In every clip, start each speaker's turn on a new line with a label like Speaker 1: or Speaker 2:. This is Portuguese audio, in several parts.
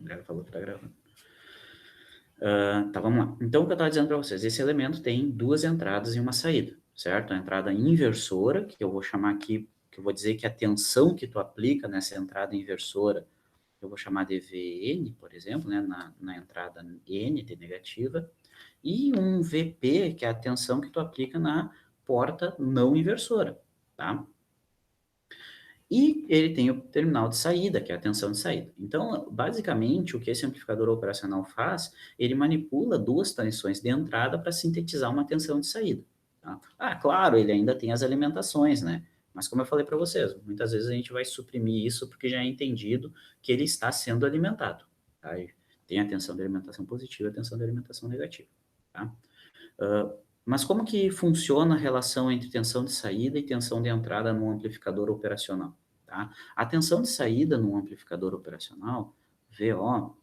Speaker 1: Ela falou que tá gravando. Tá, vamos lá. Então, o que eu estava dizendo para vocês, esse elemento tem duas entradas e uma saída, certo? A entrada inversora, que eu vou chamar aqui, que eu vou dizer que a tensão que tu aplica nessa entrada inversora, eu vou chamar de Vn, por exemplo, né, na entrada N de negativa, e um Vp, que é a tensão que tu aplica na porta não inversora, tá? E ele tem o terminal de saída, que é a tensão de saída. Então, basicamente, o que esse amplificador operacional faz, ele manipula duas tensões de entrada para sintetizar uma tensão de saída. Tá? Claro, ele ainda tem as alimentações, né? Mas como eu falei para vocês, muitas vezes a gente vai suprimir isso porque já é entendido que ele está sendo alimentado. Tá? E tem a tensão de alimentação positiva e a tensão de alimentação negativa. Tá? Mas como que funciona a relação entre tensão de saída e tensão de entrada no amplificador operacional? Tá? A tensão de saída no amplificador operacional, VO,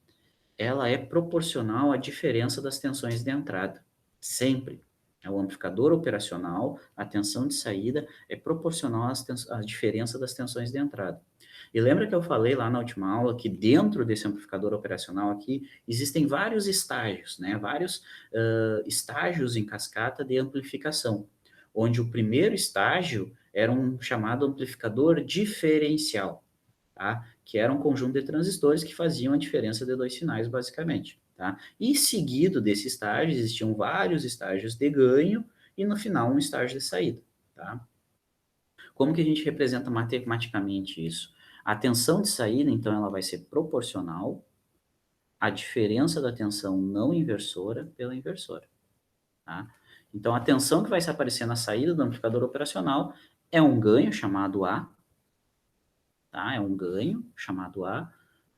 Speaker 1: ela é proporcional à diferença das tensões de entrada. Sempre. É o amplificador operacional, a tensão de saída é proporcional à diferença das tensões de entrada. E lembra que eu falei lá na última aula que dentro desse amplificador operacional aqui existem vários estágios, né? Vários estágios em cascata de amplificação, onde o primeiro estágio era um chamado amplificador diferencial, tá? Que era um conjunto de transistores que faziam a diferença de dois sinais, basicamente. Tá? E seguido desse estágio, existiam vários estágios de ganho e no final um estágio de saída. Tá? Como que a gente representa matematicamente isso? A tensão de saída, então, ela vai ser proporcional à diferença da tensão não inversora pela inversora. Tá? Então, a tensão que vai se aparecer na saída do amplificador operacional é um ganho chamado A, tá? É um ganho chamado A,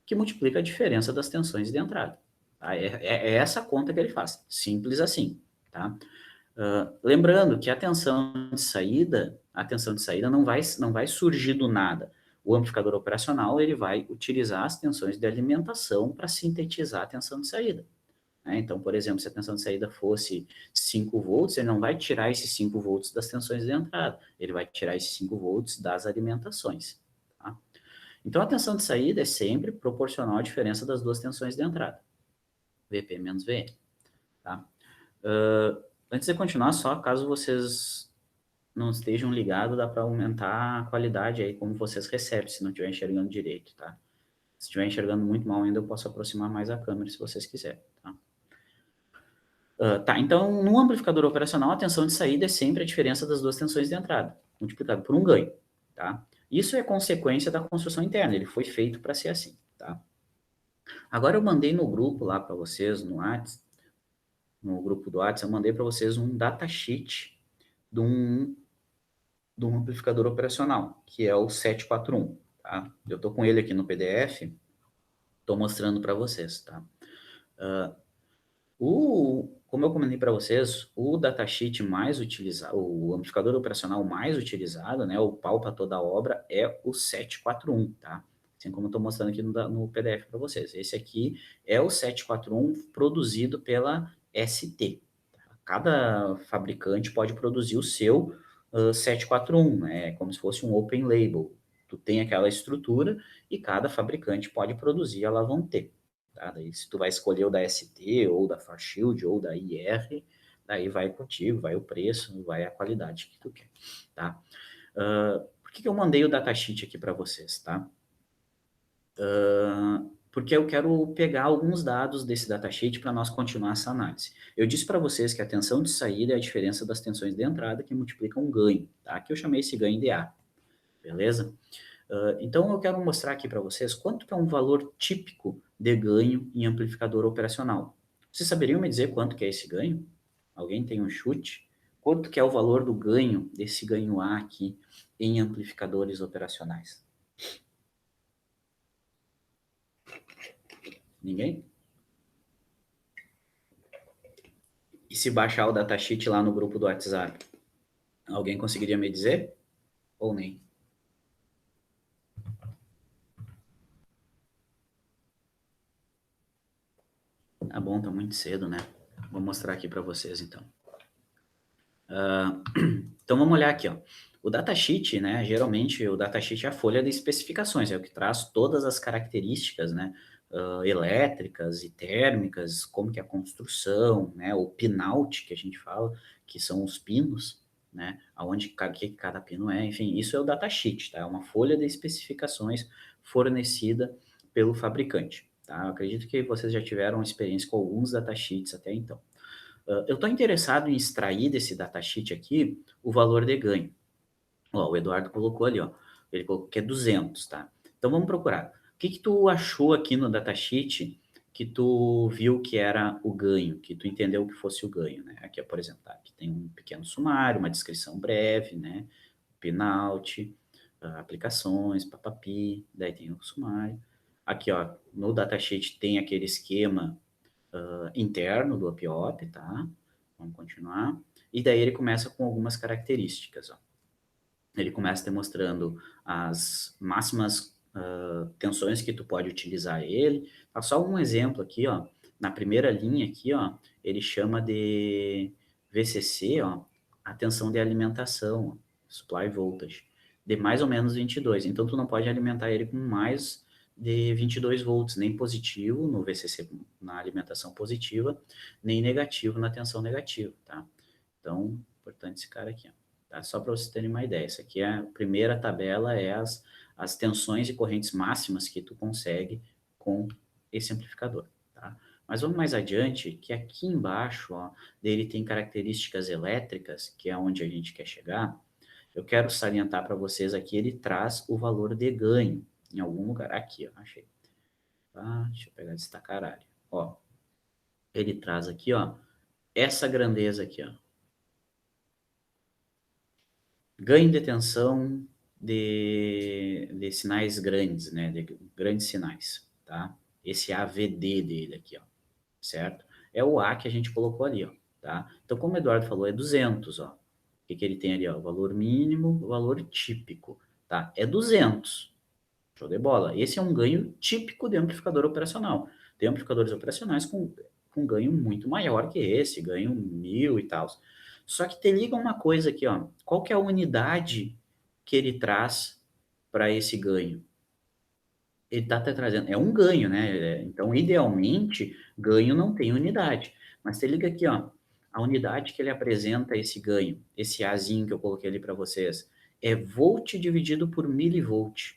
Speaker 1: que multiplica a diferença das tensões de entrada. Tá? É essa conta que ele faz. Simples assim. Tá? Lembrando que a tensão de saída não vai surgir do nada. O amplificador operacional ele vai utilizar as tensões de alimentação para sintetizar a tensão de saída. Né? Então, por exemplo, se a tensão de saída fosse 5 volts, ele não vai tirar esses 5 volts das tensões de entrada, ele vai tirar esses 5 volts das alimentações. Tá? Então, a tensão de saída é sempre proporcional à diferença das duas tensões de entrada, Vp menos Vn. Tá? Antes de continuar, só caso vocês não estejam ligados, dá para aumentar a qualidade aí, como vocês recebem, se não estiver enxergando direito, tá? Se estiver enxergando muito mal ainda, eu posso aproximar mais a câmera, se vocês quiserem, tá? Tá, então, no amplificador operacional, a tensão de saída é sempre a diferença das duas tensões de entrada, multiplicado por um ganho, tá? Isso é consequência da construção interna, ele foi feito para ser assim, tá? Agora eu mandei no grupo lá para vocês, no grupo do WhatsApp, eu mandei para vocês um datasheet de um amplificador operacional, que é o 741, tá? Eu tô com ele aqui no PDF, tô mostrando para vocês, tá? Como eu comentei para vocês, o datasheet mais utilizado, o amplificador operacional mais utilizado, né, o pau para toda a obra, é o 741, tá? Assim como eu estou mostrando aqui no PDF para vocês. Esse aqui é o 741 produzido pela ST. Tá? Cada fabricante pode produzir o seu 741, né? É como se fosse um open label. Tu tem aquela estrutura e cada fabricante pode produzir, ela vão ter. Tá? Daí, se tu vai escolher o da ST, ou da Farshield, ou da IR, daí vai contigo, vai o preço, vai a qualidade que tu quer, tá? Por que eu mandei o datasheet aqui para vocês, tá? Porque eu quero pegar alguns dados desse datasheet para nós continuar essa análise. Eu disse para vocês que a tensão de saída é a diferença das tensões de entrada que multiplicam um ganho, tá? Que eu chamei esse ganho de A, beleza? Então, eu quero mostrar aqui para vocês quanto que é um valor típico de ganho em amplificador operacional. Vocês saberiam me dizer quanto que é esse ganho? Alguém tem um chute? Quanto que é o valor do ganho, desse ganho A aqui, em amplificadores operacionais? Ninguém? E se baixar o datasheet lá no grupo do WhatsApp? Alguém conseguiria me dizer? Ou nem? Tá bom, tá muito cedo, né? Vou mostrar aqui para vocês, então. Então, vamos olhar aqui, ó. O datasheet, né, geralmente o datasheet é a folha de especificações, é o que traz todas as características, né, elétricas e térmicas, como que é a construção, né, o pinout que a gente fala, que são os pinos, né, aonde que cada pino é, enfim, isso é o datasheet, tá? É uma folha de especificações fornecida pelo fabricante, tá? Eu acredito que vocês já tiveram experiência com alguns datasheets até então. Eu estou interessado em extrair desse datasheet aqui o valor de ganho. Ó, o Eduardo colocou ali, ó, ele colocou que é 200, tá? Então vamos procurar. O que que tu achou aqui no datasheet que tu viu que era o ganho, que tu entendeu que fosse o ganho, né? Aqui, ó, por exemplo, tá? Aqui tem um pequeno sumário, uma descrição breve, né? Pinout, aplicações, papapi, daí tem o sumário. Aqui, ó, no datasheet tem aquele esquema interno do APOP, tá? Vamos continuar. E daí ele começa com algumas características, ó. Ele começa demonstrando as máximas tensões que tu pode utilizar ele. Tá só um exemplo aqui, ó. Na primeira linha aqui, ó, ele chama de VCC, ó, a tensão de alimentação, ó, supply voltage, de mais ou menos 22. Então, tu não pode alimentar ele com mais de 22 volts, nem positivo no VCC, na alimentação positiva, nem negativo na tensão negativa, tá? Então, importante esse cara aqui, ó. Tá? Só para vocês terem uma ideia. Isso aqui é a primeira tabela, é as tensões e correntes máximas que tu consegue com esse amplificador, tá? Mas vamos mais adiante, que aqui embaixo, ó, dele tem características elétricas, que é onde a gente quer chegar. Eu quero salientar para vocês aqui, ele traz o valor de ganho em algum lugar. Aqui, ó, achei. Tá? Deixa eu pegar e destacar a área. Ó, ele traz aqui, ó, essa grandeza aqui, ó. Ganho de tensão de sinais grandes, né? De grandes sinais, tá? Esse AVD dele aqui, ó, certo? É o A que a gente colocou ali, ó, tá? Então, como o Eduardo falou, é 200, ó. O que que ele tem ali, ó? O valor mínimo, o valor típico, tá? É 200. Show de bola. Esse é um ganho típico de amplificador operacional. Tem amplificadores operacionais com ganho muito maior que esse, ganho 1.000 e tal. Só que te liga uma coisa aqui, ó. Qual que é a unidade que ele traz para esse ganho? Ele está trazendo, é um ganho, né? Então, idealmente, ganho não tem unidade. Mas te liga aqui, ó. A unidade que ele apresenta esse ganho, esse Azinho que eu coloquei ali para vocês, é volt dividido por milivolt.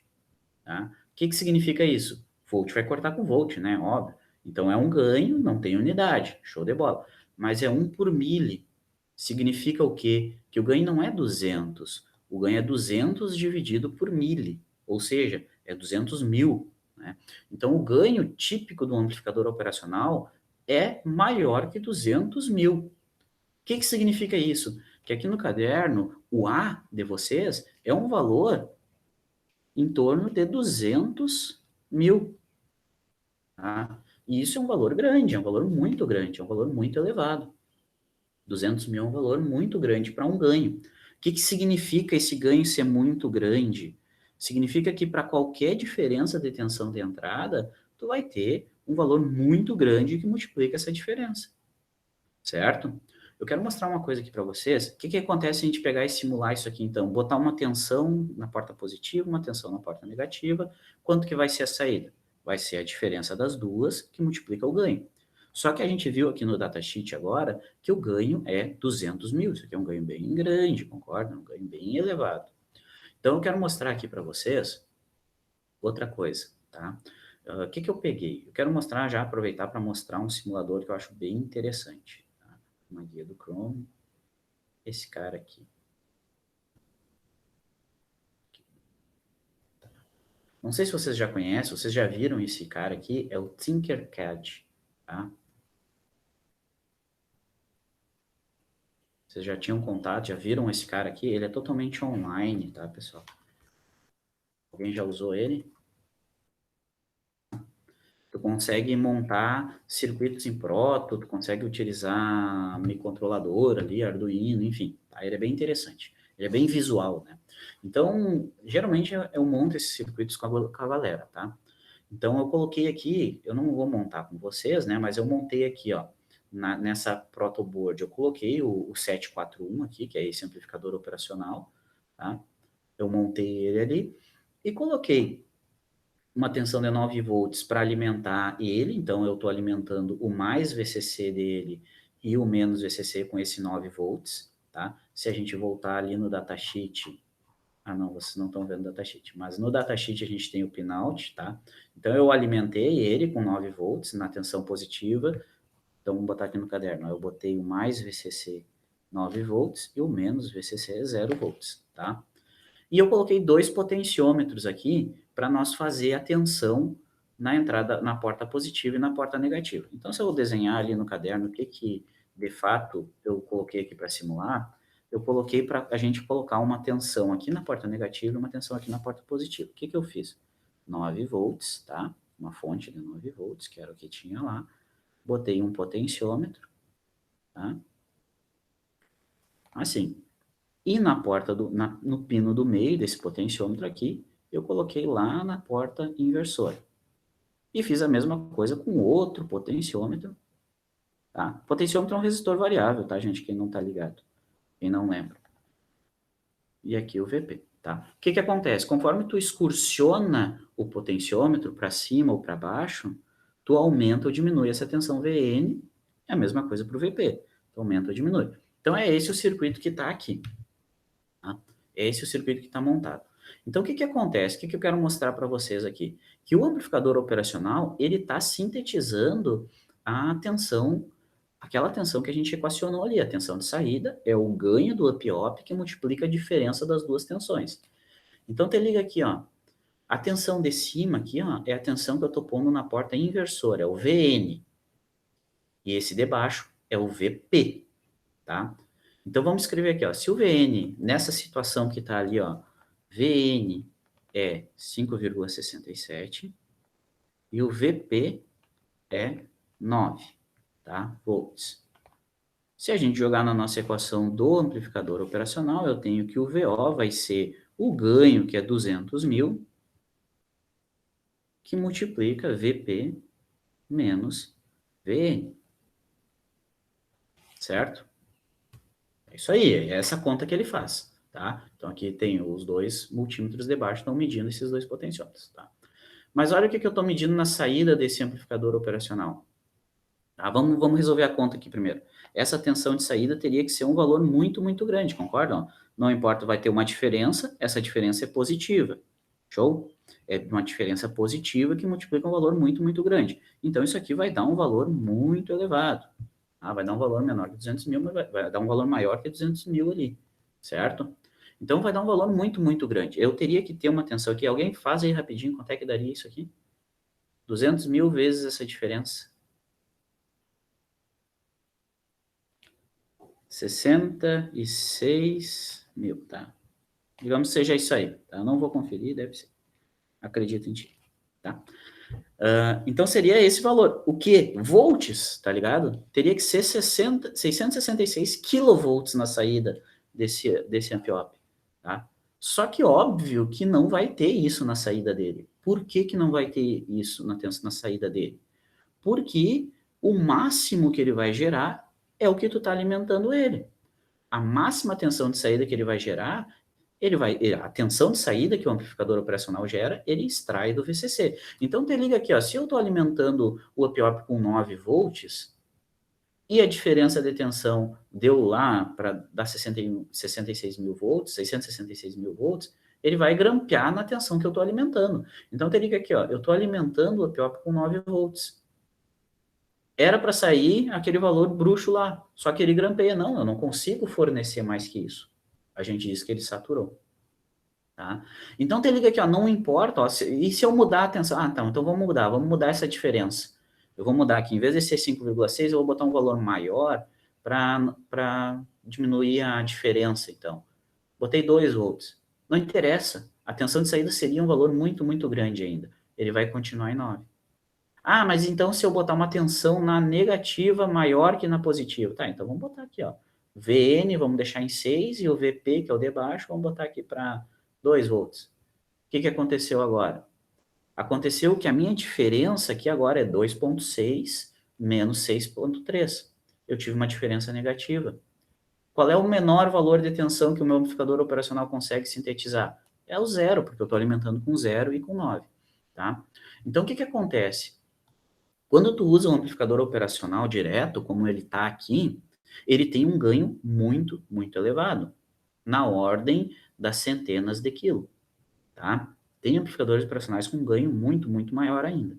Speaker 1: Tá? O que que significa isso? Volt vai cortar com volt, né? Óbvio. Então é um ganho, não tem unidade. Show de bola. Mas é 1 por mili. Significa o quê? Que o ganho não é 200. O ganho é 200 dividido por mili. Ou seja, é 200 mil. Né? Então o ganho típico do amplificador operacional é maior que 200 mil. O que que significa isso? Que aqui no caderno, o A de vocês é um valor em torno de 200 mil. Tá? E isso é um valor grande, é um valor muito grande, é um valor muito elevado. 200 mil é um valor muito grande para um ganho. O que que significa esse ganho ser muito grande? Significa que para qualquer diferença de tensão de entrada, tu vai ter um valor muito grande que multiplica essa diferença, certo? Eu quero mostrar uma coisa aqui para vocês. O que que acontece se a gente pegar e simular isso aqui, então? Botar uma tensão na porta positiva, uma tensão na porta negativa. Quanto que vai ser a saída? Vai ser a diferença das duas que multiplica o ganho. Só que a gente viu aqui no datasheet agora que o ganho é 200 mil. Isso aqui é um ganho bem grande, concorda? Um ganho bem elevado. Então, eu quero mostrar aqui para vocês outra coisa, tá? O que que eu peguei? Eu quero mostrar já, aproveitar para mostrar um simulador que eu acho bem interessante. Uma guia do Chrome, esse cara aqui. Não sei se vocês já conhecem, vocês já viram esse cara aqui, é o Tinkercad, tá? Vocês já tinham contato, já viram esse cara aqui? Ele é totalmente online, tá, pessoal? Alguém já usou ele? Tu consegue montar circuitos em proto, tu consegue utilizar microcontrolador ali, Arduino, enfim, tá? Ele é bem interessante. Ele é bem visual, né? Então, geralmente eu monto esses circuitos com a galera, tá? Então, eu coloquei aqui, eu não vou montar com vocês, né? Mas eu montei aqui, ó, nessa protoboard, eu coloquei o 741 aqui, que é esse amplificador operacional, tá? Eu montei ele ali e coloquei uma tensão de 9 volts para alimentar ele, então eu estou alimentando o mais VCC dele e o menos VCC com esse 9 volts, tá? Se a gente voltar ali no datasheet, não, vocês não estão vendo o datasheet, mas no datasheet a gente tem o pinout, tá? Então eu alimentei ele com 9 volts na tensão positiva, então vamos botar aqui no caderno, eu botei o mais VCC 9 volts e o menos VCC 0 volts, tá? E eu coloquei 2 potenciômetros aqui para nós fazer a tensão na entrada, na porta positiva e na porta negativa. Então, se eu desenhar ali no caderno o que de fato eu coloquei aqui para simular, eu coloquei para a gente colocar uma tensão aqui na porta negativa e uma tensão aqui na porta positiva. O que eu fiz? 9 volts, tá? Uma fonte de 9 volts, que era o que tinha lá. Botei um potenciômetro, tá? Assim. E na porta no pino do meio desse potenciômetro aqui, eu coloquei lá na porta inversora. E fiz a mesma coisa com outro potenciômetro, tá? Potenciômetro é um resistor variável, tá, gente? Quem não tá ligado, quem não lembra. E aqui o VP, tá? O que acontece? Conforme tu excursiona o potenciômetro para cima ou para baixo, tu aumenta ou diminui essa tensão VN, é a mesma coisa para o VP. Tu aumenta ou diminui. Então, é esse o circuito que está aqui. Tá? É esse o circuito que está montado. Então, o que acontece? O que eu quero mostrar para vocês aqui? Que o amplificador operacional, ele está sintetizando a tensão, aquela tensão que a gente equacionou ali. A tensão de saída é o ganho do up-op que multiplica a diferença das duas tensões. Então, te liga aqui, ó. A tensão de cima aqui, ó, é a tensão que eu estou pondo na porta inversora, é o VN. E esse de baixo é o VP, tá? Então, vamos escrever aqui, ó, se o VN, nessa situação que está ali, ó, VN é 5,67 e o VP é 9, tá? Volts. Se a gente jogar na nossa equação do amplificador operacional, eu tenho que o VO vai ser o ganho, que é 200 mil, que multiplica VP menos VN. Certo? É isso aí, é essa conta que ele faz, tá? Então, aqui tem os dois multímetros de baixo, estão medindo esses dois potenciômetros, tá? Mas olha o que eu estou medindo na saída desse amplificador operacional. Tá? Vamos resolver a conta aqui primeiro. Essa tensão de saída teria que ser um valor muito, muito grande, concordam? Não importa, vai ter uma diferença, essa diferença é positiva. Show? É uma diferença positiva que multiplica um valor muito, muito grande. Então, isso aqui vai dar um valor muito elevado. Vai dar um valor menor que 200 mil, mas vai dar um valor maior que 200 mil ali, certo? Então, vai dar um valor muito, muito grande. Eu teria que ter uma tensão aqui. Alguém faz aí rapidinho quanto é que daria isso aqui? 200 mil vezes essa diferença. 66 mil, tá? Digamos que seja isso aí, tá? Eu não vou conferir, deve ser. Acredito em ti, tá? Então, seria esse valor. O que? Volts, tá ligado? Teria que ser 666 kilovolts na saída desse amp-op, tá? Só que óbvio que não vai ter isso na saída dele. Por que não vai ter isso na saída dele? Porque o máximo que ele vai gerar é o que tu tá alimentando ele. A máxima tensão de saída que ele vai gerar, a tensão de saída que o amplificador operacional gera, ele extrai do VCC. Então, te liga aqui, ó, se eu estou alimentando o up-op com 9 volts, e a diferença de tensão deu lá para dar 66 mil volts, 666 mil volts, ele vai grampear na tensão que eu estou alimentando. Então, te liga aqui, ó, eu estou alimentando o up-op com 9 volts. Era para sair aquele valor bruxo lá, só que ele grampeia. Não, eu não consigo fornecer mais que isso. A gente diz que ele saturou. Tá? Então, te liga aqui, ó, não importa, ó, e se eu mudar a tensão? Então vamos mudar essa diferença. Eu vou mudar aqui, em vez de ser 5,6, eu vou botar um valor maior para diminuir a diferença, então. Botei 2 volts. Não interessa, a tensão de saída seria um valor muito, muito grande ainda. Ele vai continuar em 9. Mas então se eu botar uma tensão na negativa maior que na positiva. Tá, então vamos botar aqui, ó. VN, vamos deixar em 6, e o VP, que é o de baixo, vamos botar aqui para 2 volts. O que aconteceu agora? Aconteceu que a minha diferença aqui agora é 2,6 menos 6,3. Eu tive uma diferença negativa. Qual é o menor valor de tensão que o meu amplificador operacional consegue sintetizar? É o zero, porque eu estou alimentando com 0 e com 9. tá? Então, o que que acontece? Quando tu usa um amplificador operacional direto, como ele está aqui, ele tem um ganho muito, muito elevado, na ordem das centenas de quilo, tá? Tem amplificadores operacionais com ganho muito, muito maior ainda,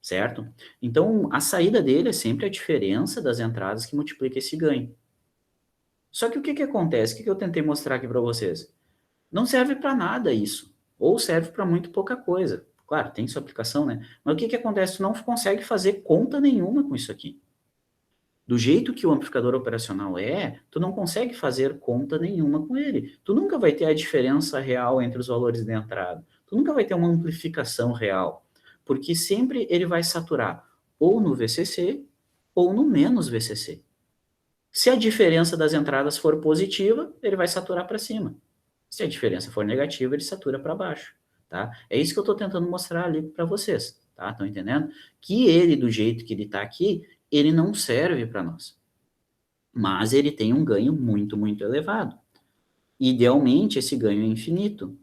Speaker 1: certo? Então, a saída dele é sempre a diferença das entradas que multiplica esse ganho. Só que o que que acontece? O que que eu tentei mostrar aqui para vocês? Não serve para nada isso, ou serve para muito pouca coisa. Claro, tem sua aplicação, né? Mas o que que acontece? Tu não consegue fazer conta nenhuma com isso aqui. Do jeito que o amplificador operacional é, tu não consegue fazer conta nenhuma com ele. Tu nunca vai ter a diferença real entre os valores de entrada. Tu nunca vai ter uma amplificação real, porque sempre ele vai saturar ou no VCC ou no menos VCC. Se a diferença das entradas for positiva, ele vai saturar para cima. Se a diferença for negativa, ele satura para baixo, tá? É isso que eu estou tentando mostrar ali para vocês, tá? Estão entendendo? Que ele, do jeito que ele está aqui, ele não serve para nós. Mas ele tem um ganho muito, muito elevado. Idealmente, esse ganho é infinito.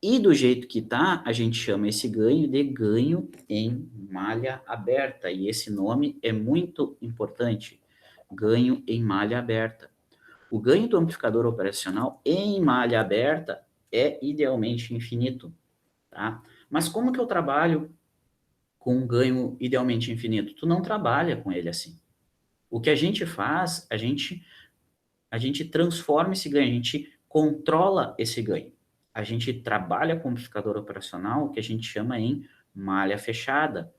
Speaker 1: E do jeito que está, a gente chama esse ganho de ganho em malha aberta. E esse nome é muito importante. Ganho em malha aberta. O ganho do amplificador operacional em malha aberta é idealmente infinito, tá? Mas como que eu trabalho com um ganho idealmente infinito? Tu não trabalha com ele assim. O que a gente faz, a gente transforma esse ganho, a gente controla esse ganho. A gente trabalha com o amplificador operacional, que a gente chama em malha fechada.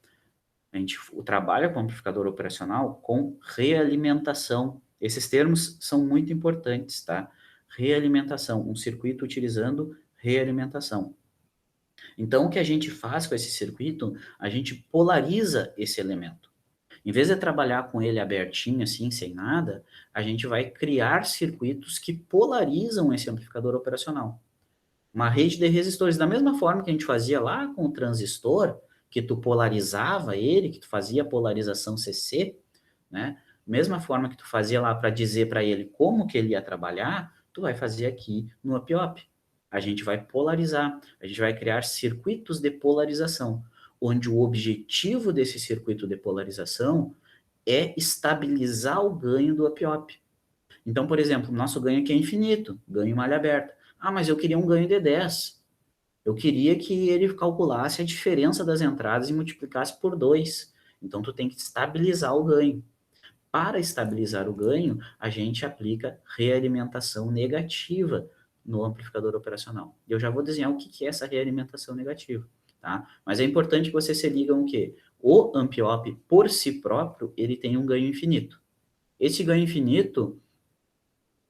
Speaker 1: A gente trabalha com o amplificador operacional com realimentação. Esses termos são muito importantes, tá? Realimentação, um circuito utilizando realimentação. Então, o que a gente faz com esse circuito, a gente polariza esse elemento. Em vez de trabalhar com ele abertinho, assim, sem nada, a gente vai criar circuitos que polarizam esse amplificador operacional. Uma rede de resistores, da mesma forma que a gente fazia lá com o transistor, que tu polarizava ele, que tu fazia a polarização CC, né? Mesma forma que tu fazia lá para dizer para ele como que ele ia trabalhar, tu vai fazer aqui no Up-Op. A gente vai polarizar, a gente vai criar circuitos de polarização, onde o objetivo desse circuito de polarização é estabilizar o ganho do Up-Op. Então, por exemplo, o nosso ganho aqui é infinito, ganho em malha aberta. Ah, mas eu queria um ganho de 10. Eu queria que ele calculasse a diferença das entradas e multiplicasse por 2. Então, tu tem que estabilizar o ganho. Para estabilizar o ganho, a gente aplica realimentação negativa no amplificador operacional. Eu já vou desenhar o que é essa realimentação negativa, tá? Mas é importante que vocês se ligam que o Amp-Op, por si próprio, ele tem um ganho infinito. Esse ganho infinito,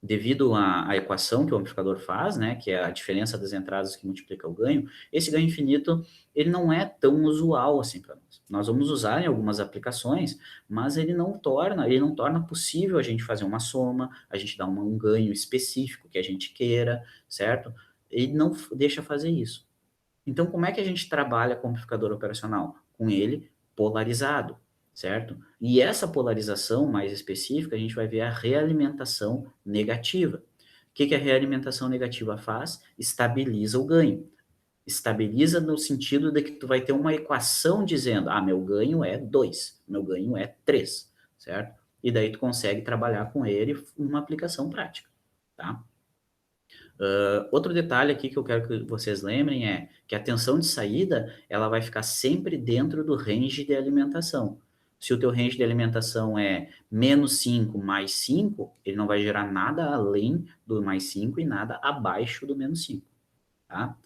Speaker 1: devido à equação que o amplificador faz, né, que é a diferença das entradas que multiplica o ganho, esse ganho infinito, ele não é tão usual assim para nós. Nós vamos usar em algumas aplicações, mas ele não torna possível a gente fazer uma soma, a gente dar um ganho específico que a gente queira, certo? Ele não deixa fazer isso. Então, como é que a gente trabalha com o amplificador operacional? Com ele polarizado, certo? E essa polarização mais específica, a gente vai ver a realimentação negativa. O que a realimentação negativa faz? Estabiliza o ganho. Estabiliza no sentido de que tu vai ter uma equação dizendo, meu ganho é 2, meu ganho é 3, certo? E daí tu consegue trabalhar com ele numa aplicação prática, tá? Outro detalhe aqui que eu quero que vocês lembrem é que a tensão de saída ela vai ficar sempre dentro do range de alimentação. Se o teu range de alimentação é menos 5 mais 5, ele não vai gerar nada além do mais 5 e nada abaixo do menos 5, tá?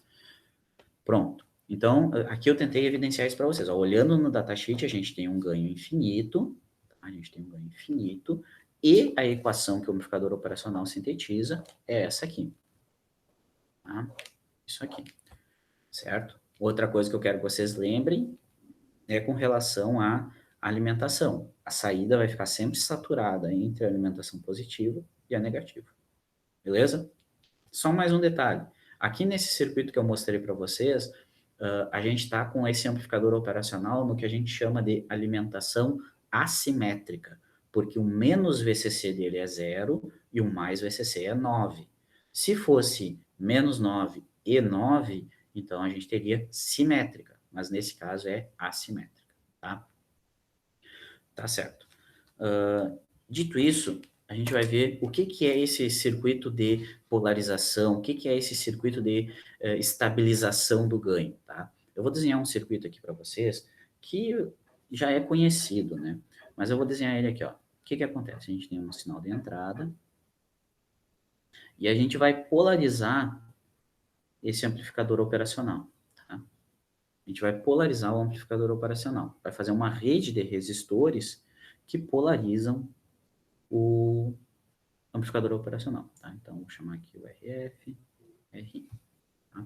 Speaker 1: Pronto. Então, aqui eu tentei evidenciar isso para vocês. Ó, olhando no datasheet, a gente tem um ganho infinito, tá? A gente tem um ganho infinito, e a equação que o amplificador operacional sintetiza é essa aqui. Tá? Isso aqui, certo? Outra coisa que eu quero que vocês lembrem é com relação à alimentação. A saída vai ficar sempre saturada entre a alimentação positiva e a negativa. Beleza? Só mais um detalhe. Aqui nesse circuito que eu mostrei para vocês, a gente está com esse amplificador operacional no que a gente chama de alimentação assimétrica, porque o menos VCC dele é 0 e o mais VCC é 9. Se fosse menos 9 e 9, então a gente teria simétrica. mas nesse caso é assimétrica, tá? Tá certo. Dito isso, a gente vai ver o que é esse circuito de polarização, o que é esse circuito de estabilização do ganho, tá? Eu vou desenhar um circuito aqui para vocês que já é conhecido, né? Mas eu vou desenhar ele aqui, ó. O que acontece? A gente tem um sinal de entrada e a gente vai polarizar esse amplificador operacional, tá? A gente vai polarizar o amplificador operacional. Vai fazer uma rede de resistores que polarizam o amplificador operacional, tá? Então, vou chamar aqui o RF, RI, tá?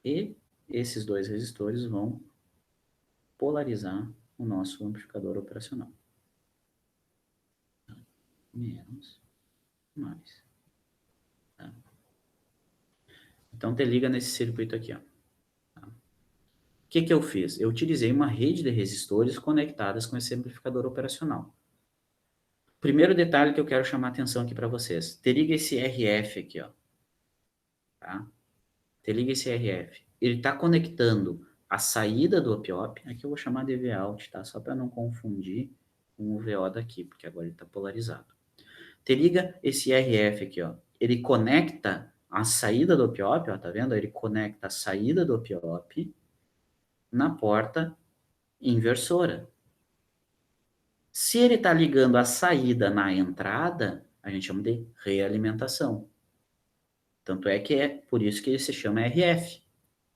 Speaker 1: E esses dois resistores vão polarizar o nosso amplificador operacional. Menos, mais. Tá? Então, te liga nesse circuito aqui, ó. Tá? O que eu fiz? Eu utilizei uma rede de resistores conectadas com esse amplificador operacional. Primeiro detalhe que eu quero chamar a atenção aqui para vocês. Te liga esse RF aqui, ó. Tá? Te liga esse RF. Ele está conectando a saída do op-op. Aqui eu vou chamar de Vout, tá? Só para não confundir com o VO daqui, porque agora ele está polarizado. Te liga esse RF aqui, ó. Ele conecta a saída do op-op, ó, tá vendo? Ele conecta a saída do op-op na porta inversora. Se ele está ligando a saída na entrada, a gente chama de realimentação. Tanto é que é por isso que ele se chama RF.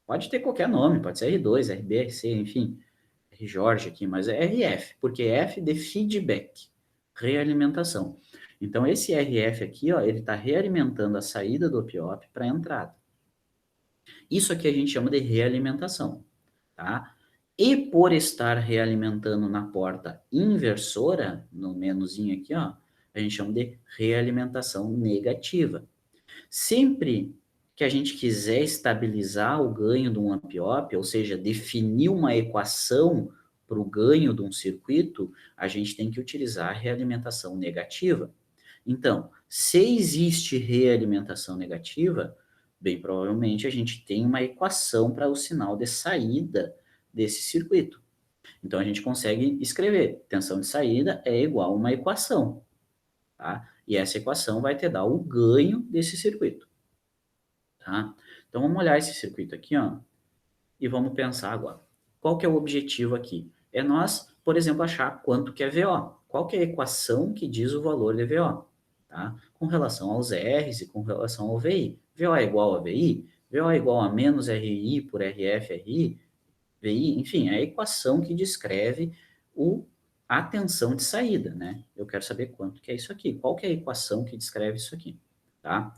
Speaker 1: Pode ter qualquer nome, pode ser R2, RB, RC, enfim, R Jorge aqui, mas é RF, porque F de feedback, realimentação. Então, esse RF aqui, ó, ele está realimentando a saída do op-op para a entrada. Isso aqui a gente chama de realimentação, tá? E por estar realimentando na porta inversora, no menuzinho aqui, ó, a gente chama de realimentação negativa. Sempre que a gente quiser estabilizar o ganho de um amp-op, ou seja, definir uma equação para o ganho de um circuito, a gente tem que utilizar a realimentação negativa. Então, se existe realimentação negativa, bem provavelmente a gente tem uma equação para o sinal de saída desse circuito. Então, a gente consegue escrever, tensão de saída é igual a uma equação, tá? E essa equação vai te dar o ganho desse circuito. Tá? Então, vamos olhar esse circuito aqui, ó, e vamos pensar agora. Qual que é o objetivo aqui? É nós, por exemplo, achar quanto que é VO. Qual que é a equação que diz o valor de VO? Tá? Com relação aos R's e com relação ao VI. VO é igual a VI? VO é igual a menos RI por RF, RI, VI? Enfim, é a equação que descreve a tensão de saída, né? Eu quero saber quanto que é isso aqui. Qual que é a equação que descreve isso aqui? Tá?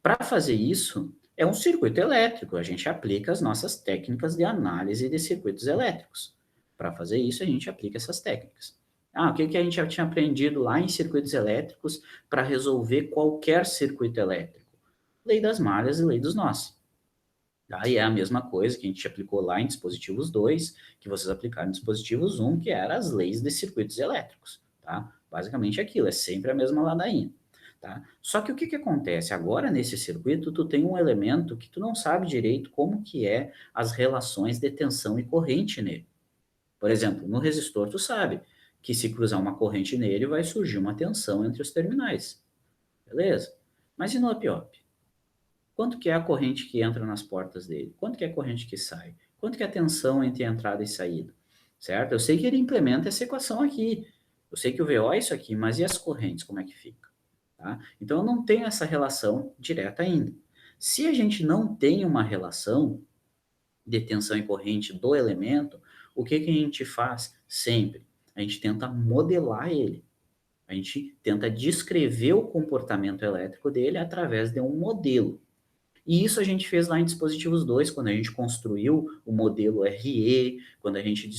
Speaker 1: Para fazer isso, é um circuito elétrico. A gente aplica as nossas técnicas de análise de circuitos elétricos. Para fazer isso, a gente aplica essas técnicas. O que a gente já tinha aprendido lá em circuitos elétricos para resolver qualquer circuito elétrico? Lei das malhas e lei dos nós. E é a mesma coisa que a gente aplicou lá em dispositivos 2, que vocês aplicaram em dispositivos 1, que eram as leis de circuitos elétricos. Tá? Basicamente aquilo, é sempre a mesma ladainha. Tá? Só que o que acontece? Agora, nesse circuito, tu tem um elemento que tu não sabe direito como que é as relações de tensão e corrente nele. Por exemplo, no resistor, tu sabe que se cruzar uma corrente nele, vai surgir uma tensão entre os terminais. Beleza? Mas e no op-op? Quanto que é a corrente que entra nas portas dele? Quanto que é a corrente que sai? Quanto que é a tensão entre entrada e saída? Certo? Eu sei que ele implementa essa equação aqui. Eu sei que o VO é isso aqui, mas e as correntes, como é que fica? Tá? Então, eu não tenho essa relação direta ainda. Se a gente não tem uma relação de tensão e corrente do elemento, o que a gente faz sempre? A gente tenta modelar ele. A gente tenta descrever o comportamento elétrico dele através de um modelo. E isso a gente fez lá em dispositivos 2, quando a gente construiu o modelo RE, quando a gente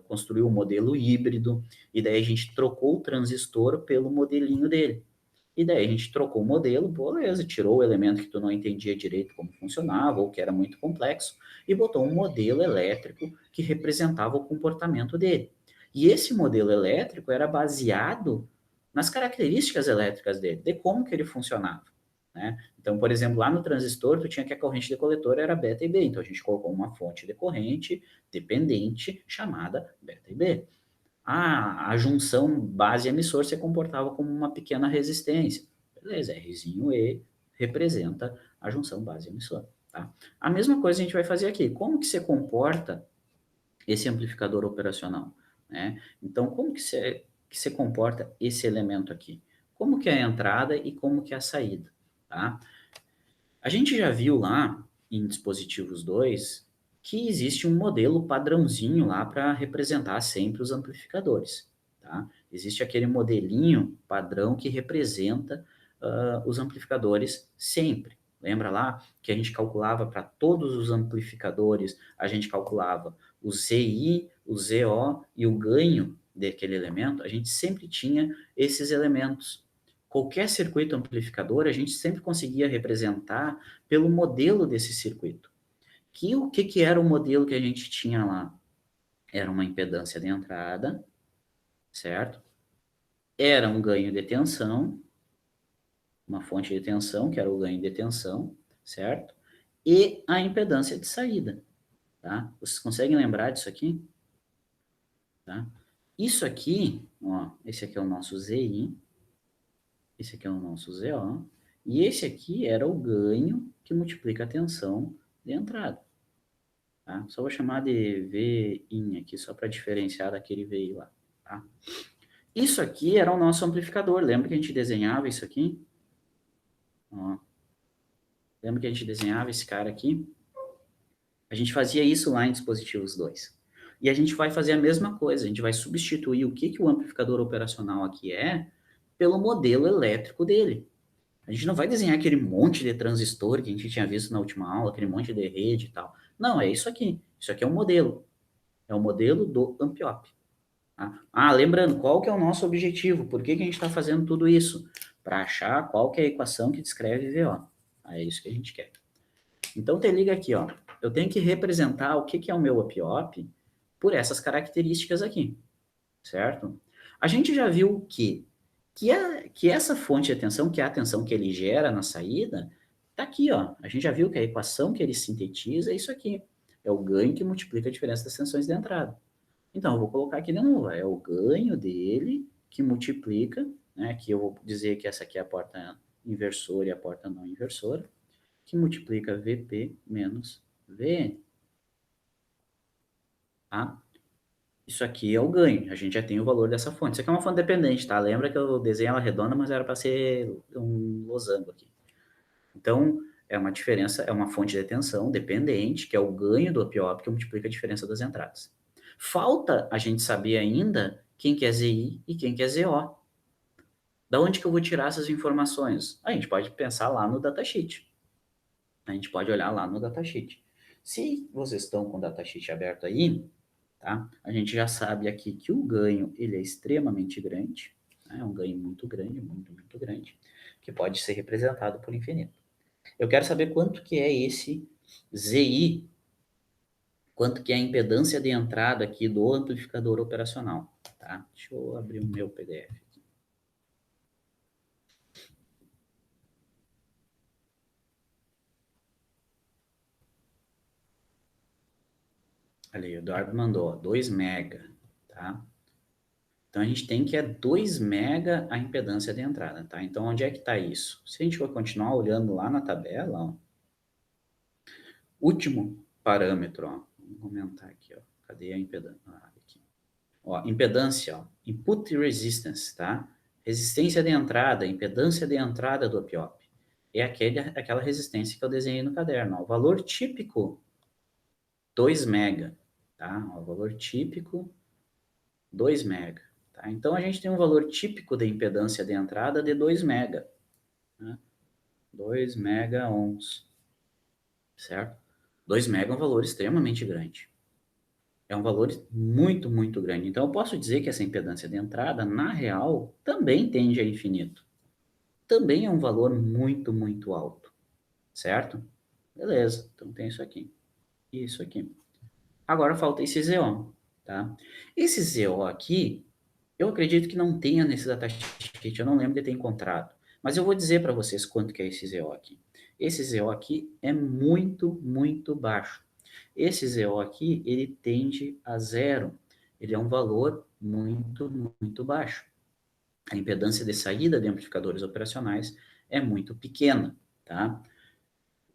Speaker 1: construiu o modelo híbrido, e daí a gente trocou o transistor pelo modelinho dele. E daí a gente trocou o modelo, beleza, tirou o elemento que tu não entendia direito como funcionava, ou que era muito complexo, e botou um modelo elétrico que representava o comportamento dele. E esse modelo elétrico era baseado nas características elétricas dele, de como que ele funcionava. né? Então, por exemplo, lá no transistor, tu tinha que a corrente de coletor era beta e B, então a gente colocou uma fonte de corrente dependente chamada beta e B. A junção base-emissor se comportava como uma pequena resistência. Beleza, Rzinho E representa a junção base-emissor. Tá? A mesma coisa a gente vai fazer aqui. Como que se comporta esse amplificador operacional? Né? Então, como que se comporta esse elemento aqui? Como que é a entrada e como que é a saída? Tá? A gente já viu lá em dispositivos 2 que existe um modelo padrãozinho lá para representar sempre os amplificadores, tá? Existe aquele modelinho padrão que representa os amplificadores sempre. Lembra lá que a gente calculava para todos os amplificadores, a gente calculava o ZI, o ZO e o ganho daquele elemento, a gente sempre tinha esses elementos. Qualquer circuito amplificador, a gente sempre conseguia representar pelo modelo desse circuito. O que era o modelo que a gente tinha lá? Era uma impedância de entrada, certo? Era um ganho de tensão, uma fonte de tensão, que era o ganho de tensão, certo? E a impedância de saída, tá? Vocês conseguem lembrar disso aqui? Tá? Isso aqui, ó, esse aqui é o nosso ZI, esse aqui é o nosso ZO, e esse aqui era o ganho que multiplica a tensão de entrada. Tá? Só vou chamar de VIN aqui, só para diferenciar daquele VI lá. Tá? Isso aqui era o nosso amplificador. Lembra que a gente desenhava isso aqui? Ó. Lembra que a gente desenhava esse cara aqui? A gente fazia isso lá em dispositivos 2. E a gente vai fazer a mesma coisa. A gente vai substituir o que o amplificador operacional aqui é pelo modelo elétrico dele. A gente não vai desenhar aquele monte de transistor que a gente tinha visto na última aula, aquele monte de rede e tal. Não, é isso aqui. Isso aqui é um modelo. É o modelo do Ampiop. Tá? Lembrando, qual que é o nosso objetivo? Por que a gente está fazendo tudo isso? Para achar qual que é a equação que descreve VO. É isso que a gente quer. Então, te liga aqui, ó. Eu tenho que representar o que é o meu Ampiop por essas características aqui, certo? A gente já viu que essa fonte de tensão, que é a tensão que ele gera na saída, tá aqui, ó. A gente já viu que a equação que ele sintetiza é isso aqui. É o ganho que multiplica a diferença das tensões de entrada. Então, eu vou colocar aqui de novo. É o ganho dele que multiplica, né? Que eu vou dizer que essa aqui é a porta inversora e a porta não inversora, que multiplica VP menos VN. Tá? Isso aqui é o ganho. A gente já tem o valor dessa fonte. Isso aqui é uma fonte dependente, tá? Lembra que eu desenhei ela redonda, mas era para ser um losango aqui. Então, é uma diferença, é uma fonte de tensão dependente, que é o ganho do OP que multiplica a diferença das entradas. Falta a gente saber ainda quem que é ZI e quem que é ZO. Da onde que eu vou tirar essas informações? A gente pode pensar lá no datasheet. A gente pode olhar lá no datasheet. Se vocês estão com o datasheet aberto aí, tá? A gente já sabe aqui que o ganho ele é extremamente grande, né? É um ganho muito grande, muito grande, que pode ser representado por infinito. Eu quero saber quanto que é esse ZI, quanto que é a impedância de entrada aqui do amplificador operacional, tá? Deixa eu abrir o meu PDF aqui. Ali, o Eduardo mandou, 2 mega, tá? Então, a gente tem que é 2 mega a impedância de entrada, tá? Então, onde é que está isso? Se a gente for continuar olhando lá na tabela, ó, último parâmetro, ó, vamos aumentar aqui, ó, cadê a impedância? Aqui. Ó, impedância, ó, input resistance, tá? Resistência de entrada, impedância de entrada do OPIOP. É aquela resistência que eu desenhei no caderno, ó. O valor típico, 2 mega, tá? Ó, o valor típico, 2 mega. Tá? Então, a gente tem um valor típico de impedância de entrada de 2 mega. Né? 2 mega ohms, certo? 2 mega é um valor extremamente grande. É um valor muito grande. Então, eu posso dizer que essa impedância de entrada, na real, também tende a infinito. Também é um valor muito alto, certo? Beleza, então tem isso aqui. E isso aqui. Agora falta esse ZO, tá? Esse ZO aqui, eu acredito que não tenha nesse datasheet, eu não lembro de ter encontrado. Mas eu vou dizer para vocês quanto que é esse ZO aqui. Esse ZO aqui é muito, muito baixo. Esse ZO aqui, ele tende a zero. Ele é um valor muito, muito baixo. A impedância de saída de amplificadores operacionais é muito pequena, tá?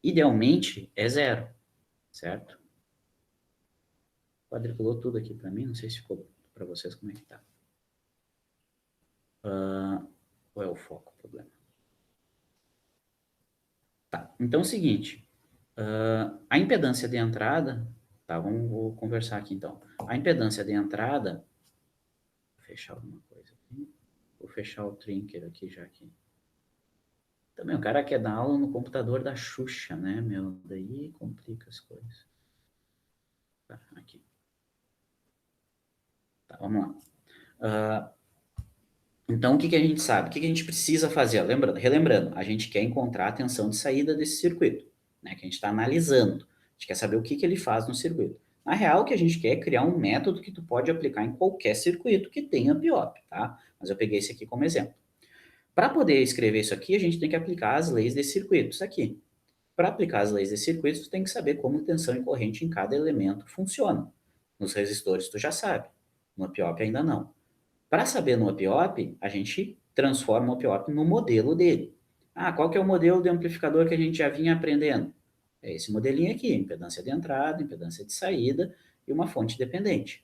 Speaker 1: Idealmente é zero, certo? Quadriculou tudo aqui para mim, não sei se ficou para vocês como é que tá. Qual é o foco, o problema? Tá, então é o seguinte, a impedância de entrada, tá, vou conversar aqui então. A impedância de entrada, vou fechar alguma coisa aqui, vou fechar o trinker aqui já aqui. Também o cara quer dar aula no computador da Xuxa, né, meu? Daí complica as coisas. Tá, aqui. Tá, vamos lá. Então, o que que a gente sabe? O que que a gente precisa fazer? Relembrando, a gente quer encontrar a tensão de saída desse circuito, né? Que a gente está analisando. A gente quer saber o que que ele faz no circuito. Na real, o que a gente quer é criar um método que tu pode aplicar em qualquer circuito que tenha PIOP, tá? Mas eu peguei esse aqui como exemplo. Para poder escrever isso aqui, a gente tem que aplicar as leis de circuitos aqui. Para aplicar as leis de circuitos, tu tem que saber como tensão e corrente em cada elemento funciona. Nos resistores tu já sabe, no PIOP ainda não. Para saber no OPOP, a gente transforma o OPOP no modelo dele. Ah, qual que é o modelo de amplificador que a gente já vinha aprendendo? É esse modelinho aqui, impedância de entrada, impedância de saída e uma fonte dependente.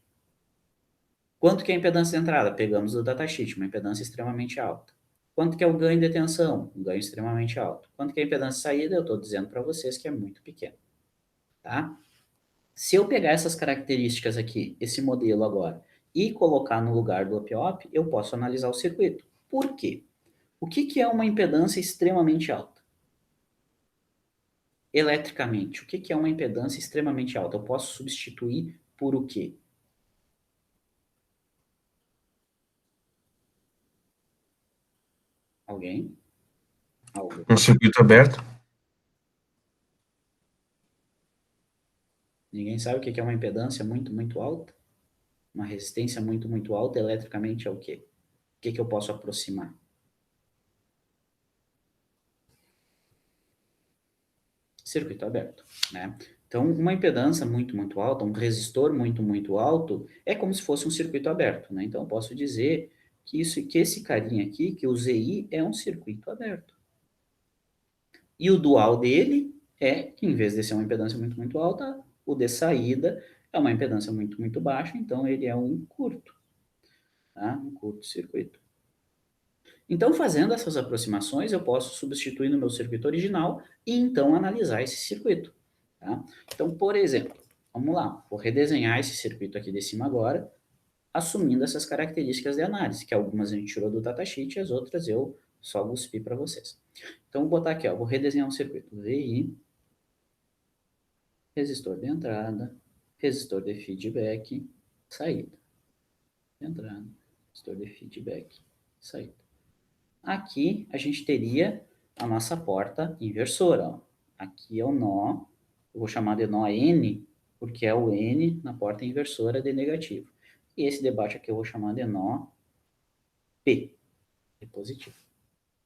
Speaker 1: Quanto que é a impedância de entrada? Pegamos do datasheet, uma impedância extremamente alta. Quanto que é o ganho de tensão? Um ganho extremamente alto. Quanto que é a impedância de saída? Eu estou dizendo para vocês que é muito pequeno. Tá? Se eu pegar essas características aqui, esse modelo agora, e colocar no lugar do OPOP, eu posso analisar o circuito. Por quê? O que, que é uma impedância extremamente alta? Eletricamente, o que, que é uma impedância extremamente alta? Eu posso substituir por o quê? Alguém? Algo.
Speaker 2: Um circuito aberto.
Speaker 1: Ninguém sabe o que, que é uma impedância muito, muito alta? Uma resistência muito, muito alta eletricamente é o quê? O que, que eu posso aproximar? Circuito aberto, né? Então, uma impedância muito, muito alta, um resistor muito, muito alto, é como se fosse um circuito aberto, né? Então, eu posso dizer que esse carinha aqui, que o ZI, é um circuito aberto. E o dual dele é que, em vez de ser uma impedância muito, muito alta, o de saída é uma impedância muito, muito baixa, então ele é um curto, tá? Um curto-circuito. Então, fazendo essas aproximações, eu posso substituir no meu circuito original e então analisar esse circuito. Tá? Então, por exemplo, vamos lá, vou redesenhar esse circuito aqui de cima agora, assumindo essas características de análise, que algumas a gente tirou do datasheet e as outras eu só cuspi para vocês. Então, vou botar aqui, ó, vou redesenhar um circuito VI, resistor de entrada, resistor de feedback, saída. Entrada, resistor de feedback, saída. Aqui a gente teria a nossa porta inversora. Ó. Aqui é o nó, eu vou chamar de nó N, porque é o N na porta inversora de negativo. E esse debate aqui eu vou chamar de nó P, de positivo.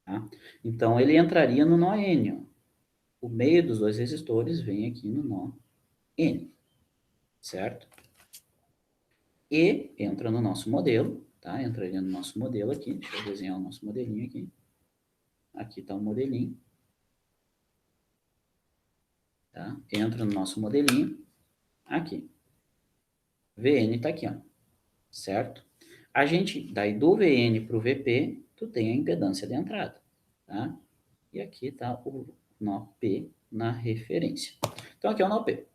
Speaker 1: Tá? Então ele entraria no nó N. Ó. O meio dos dois resistores vem aqui no nó N, certo? E entra no nosso modelo, tá? Entraria no nosso modelo aqui. Deixa eu desenhar o nosso modelinho aqui. Aqui está o modelinho. Tá? Entra no nosso modelinho, aqui. VN está aqui, ó, certo? A gente, daí do VN para o VP, tu tem a impedância de entrada, tá? E aqui está o nó P na referência. Então, aqui é o nó P.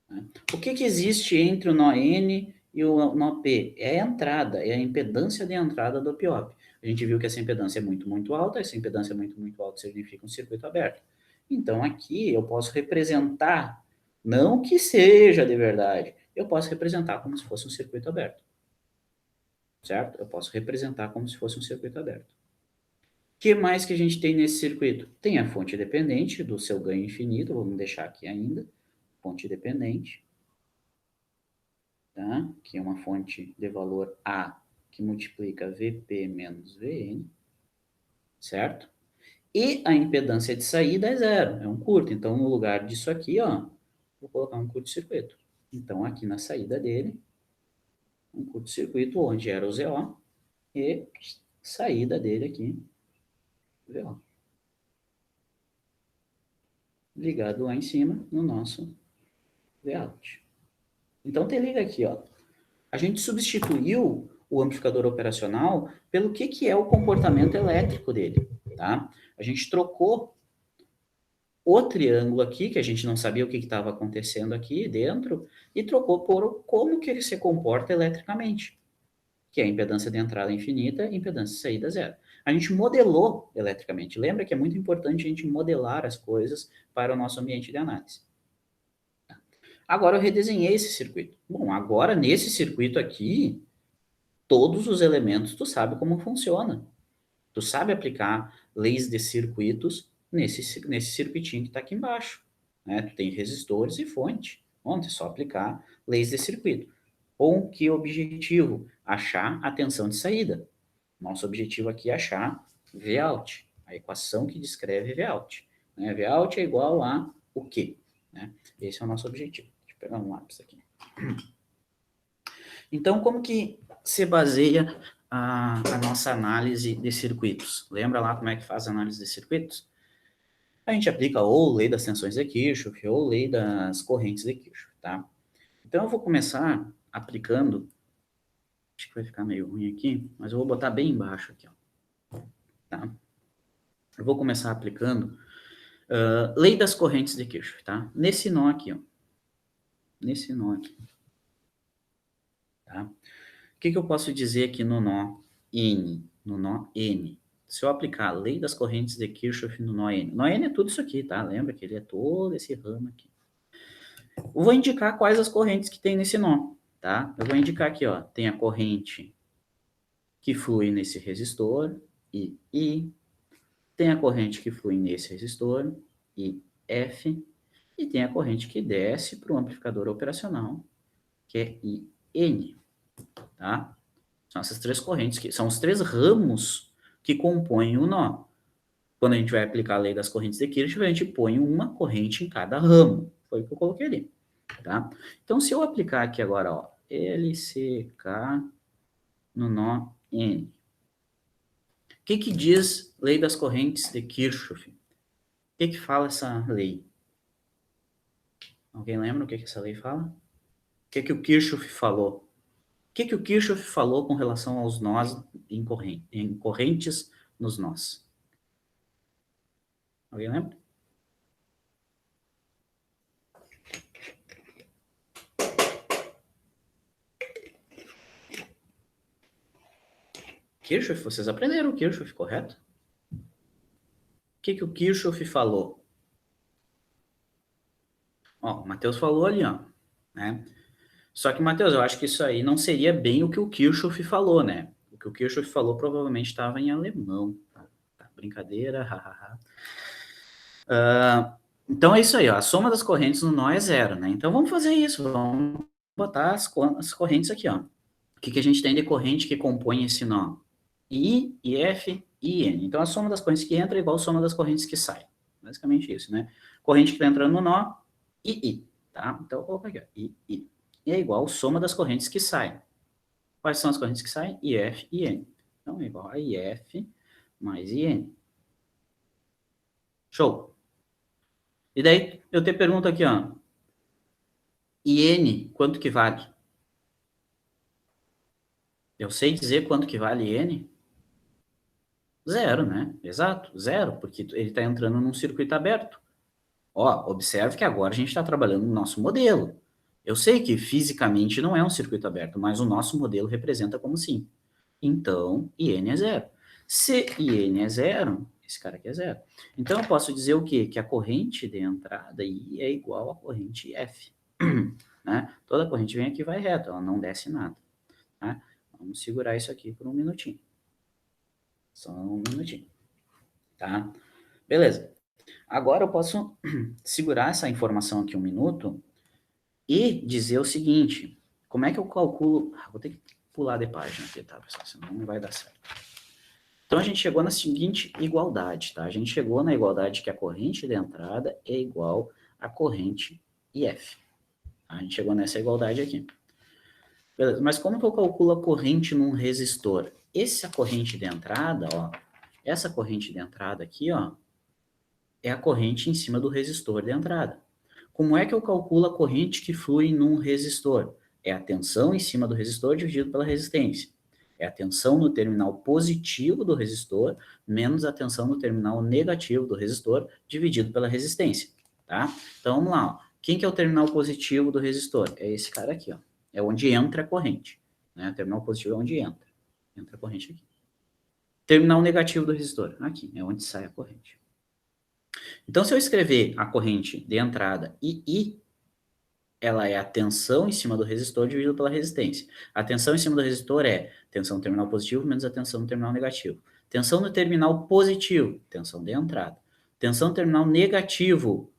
Speaker 1: Tá? O que, que existe entre o nó N e o nó P? É a entrada, é a impedância de entrada do PIOP. A gente viu que essa impedância é muito, muito alta, essa impedância é muito, muito alta significa um circuito aberto. Então, aqui eu posso representar, não que seja de verdade, eu posso representar como se fosse um circuito aberto. Certo? Eu posso representar como se fosse um circuito aberto. O que mais que a gente tem nesse circuito? Tem a fonte dependente do seu ganho infinito, vamos deixar aqui ainda, fonte dependente, tá? Que é uma fonte de valor A que multiplica VP menos VN. certo? E a impedância de saída é zero, é um curto. Então, no lugar disso aqui, ó, vou colocar um curto-circuito. Então, aqui na saída dele, um curto-circuito onde era o ZO e saída dele aqui, VO. Ligado lá em cima no nosso Vout. Então, te liga aqui, ó. A gente substituiu o amplificador operacional pelo que é o comportamento elétrico dele, tá? A gente trocou o triângulo aqui, que a gente não sabia o que estava acontecendo aqui dentro, e trocou por como que ele se comporta eletricamente, que é a impedância de entrada infinita e impedância de saída zero. A gente modelou eletricamente. Lembra que é muito importante a gente modelar as coisas para o nosso ambiente de análise. Agora eu redesenhei esse circuito. Bom, agora nesse circuito aqui, todos os elementos tu sabe como funciona. Tu sabe aplicar leis de circuitos nesse circuitinho que está aqui embaixo. Né? Tu tem resistores e fonte. Onde é só aplicar leis de circuito. Com que objetivo? Achar a tensão de saída. Nosso objetivo aqui é achar Vout, a equação que descreve Vout. Né? Vout é igual a o quê? Né? Esse é o nosso objetivo. Deixa eu pegar um lápis aqui. Então, como que se baseia a nossa análise de circuitos? Lembra lá como é que faz a análise de circuitos? A gente aplica ou lei das tensões de Kirchhoff ou lei das correntes de Kirchhoff, tá? Então, eu vou começar aplicando, acho que vai ficar meio ruim aqui, mas eu vou botar bem embaixo aqui, ó, tá? Eu vou começar aplicando lei das correntes de Kirchhoff, tá? Nesse nó aqui, ó. Nesse nó aqui, tá? O que eu posso dizer aqui no nó N? No nó N. Se eu aplicar a lei das correntes de Kirchhoff no nó N. Nó N é tudo isso aqui, tá? Lembra que ele é todo esse ramo aqui. Eu vou indicar quais as correntes que tem nesse nó, tá? Eu vou indicar aqui, ó. Tem a corrente que flui nesse resistor, I. Tem a corrente que flui nesse resistor, IF. E tem a corrente que desce para o amplificador operacional, que é IN, tá? São essas três correntes, que são os três ramos que compõem o nó. Quando a gente vai aplicar a lei das correntes de Kirchhoff, a gente põe uma corrente em cada ramo. Foi o que eu coloquei ali, tá? Então, se eu aplicar aqui agora, ó, LCK no nó N. O que diz lei das correntes de Kirchhoff? O que fala essa lei? Alguém lembra o que essa lei fala? O que o Kirchhoff falou? O que o Kirchhoff falou com relação aos nós em correntes nos nós? Alguém lembra? Kirchhoff, vocês aprenderam o Kirchhoff, correto? O que o Kirchhoff falou? Ó, o Matheus falou ali, ó, né? Só que, Matheus, eu acho que isso aí não seria bem o que o Kirchhoff falou, né? O que o Kirchhoff falou provavelmente estava em alemão. Tá, brincadeira, hahaha. Então é isso aí, ó. A soma das correntes no nó é zero, né? Então vamos fazer isso, vamos botar as correntes aqui, ó. O que a gente tem de corrente que compõe esse nó? I, IF e IN. Então a soma das correntes que entra é igual a soma das correntes que sai. Basicamente isso, né? Corrente que está entrando no nó, II, tá? Então eu vou colocar aqui, ó, II. E é igual a soma das correntes que saem. Quais são as correntes que saem? IF e IN. Então é igual a IF mais IN. Show. E daí eu te pergunto aqui, ó. IN, quanto que vale? Eu sei dizer quanto que vale IN? Zero, né? Exato, zero, porque ele está entrando num circuito aberto. Ó, observe que agora a gente está trabalhando no nosso modelo. Eu sei que fisicamente não é um circuito aberto, mas o nosso modelo representa como sim. Então, IN é zero. Se IN é zero, esse cara aqui é zero. Então, eu posso dizer o quê? Que a corrente de entrada I é igual à corrente F. Né? Toda corrente vem aqui e vai reto, ela não desce nada. Tá? Vamos segurar isso aqui por um minutinho. Só um minutinho. Tá? Beleza. Agora eu posso segurar essa informação aqui um minuto e dizer o seguinte, como é que eu calculo... vou ter que pular de página aqui, tá, pessoal? Senão não vai dar certo. Então, a gente chegou na seguinte igualdade, tá? A gente chegou na igualdade que a corrente de entrada é igual à corrente IF. A gente chegou nessa igualdade aqui. Beleza, mas como que eu calculo a corrente num resistor? Essa corrente de entrada, ó, essa corrente de entrada aqui, ó, é a corrente em cima do resistor de entrada. Como é que eu calculo a corrente que flui num resistor? É a tensão em cima do resistor dividido pela resistência. É a tensão no terminal positivo do resistor menos a tensão no terminal negativo do resistor dividido pela resistência, tá? Então, vamos lá, ó. Quem que é o terminal positivo do resistor? É esse cara aqui, ó. É onde entra a corrente, né? O terminal positivo é onde entra. Entra a corrente aqui. Terminal negativo do resistor, aqui, é onde sai a corrente. Então, se eu escrever a corrente de entrada I, ela é a tensão em cima do resistor dividido pela resistência. A tensão em cima do resistor é tensão no terminal positivo menos a tensão no terminal negativo. Tensão no terminal positivo, tensão de entrada. Tensão no terminal negativo,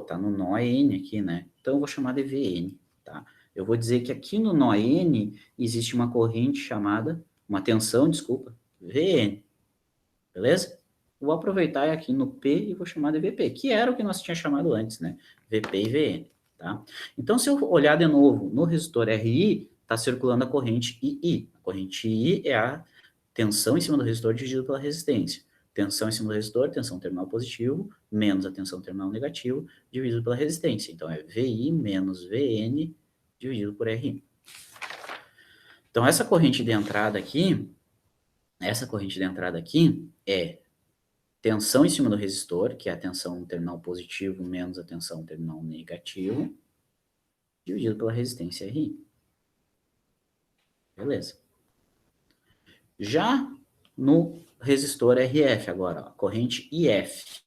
Speaker 1: tá no nó N aqui, né? Então, eu vou chamar de Vn, tá? Eu vou dizer que aqui no nó N existe uma corrente chamada, uma tensão, desculpa, Vn. Beleza? Vou aproveitar aqui no P e vou chamar de VP, que era o que nós tínhamos chamado antes, né? VP e VN, tá? Então, se eu olhar de novo no resistor RI, está circulando a corrente II. A corrente I é a tensão em cima do resistor dividido pela resistência. Tensão em cima do resistor, tensão terminal positivo, menos a tensão terminal negativo, dividido pela resistência. Então, é VI menos VN dividido por RI. Então, essa corrente de entrada aqui é tensão em cima do resistor, que é a tensão no terminal positivo menos a tensão no terminal negativo, dividido pela resistência RI. Beleza. Já no resistor RF agora, ó, corrente IF.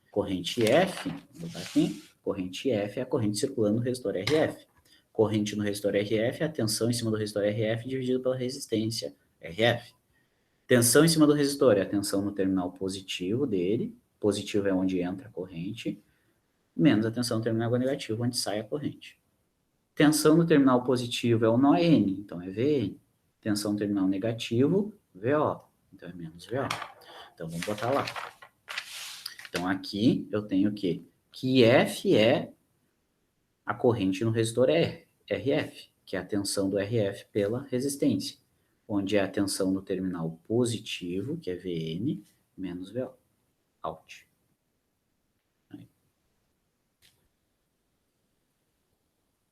Speaker 1: Corrente IF, vou botar aqui, corrente IF é a corrente circulando no resistor RF. Corrente no resistor RF é a tensão em cima do resistor RF dividido pela resistência RF. Tensão em cima do resistor é a tensão no terminal positivo dele, positivo é onde entra a corrente, menos a tensão no terminal negativo, onde sai a corrente. Tensão no terminal positivo é o nó N, então é Vn. Tensão no terminal negativo, VO, então é menos VO. Então vamos botar lá. Então aqui eu tenho o quê? Que F é a corrente no resistor RF, que é a tensão do RF pela resistência, onde é a tensão no terminal positivo, que é Vn, menos VO, out.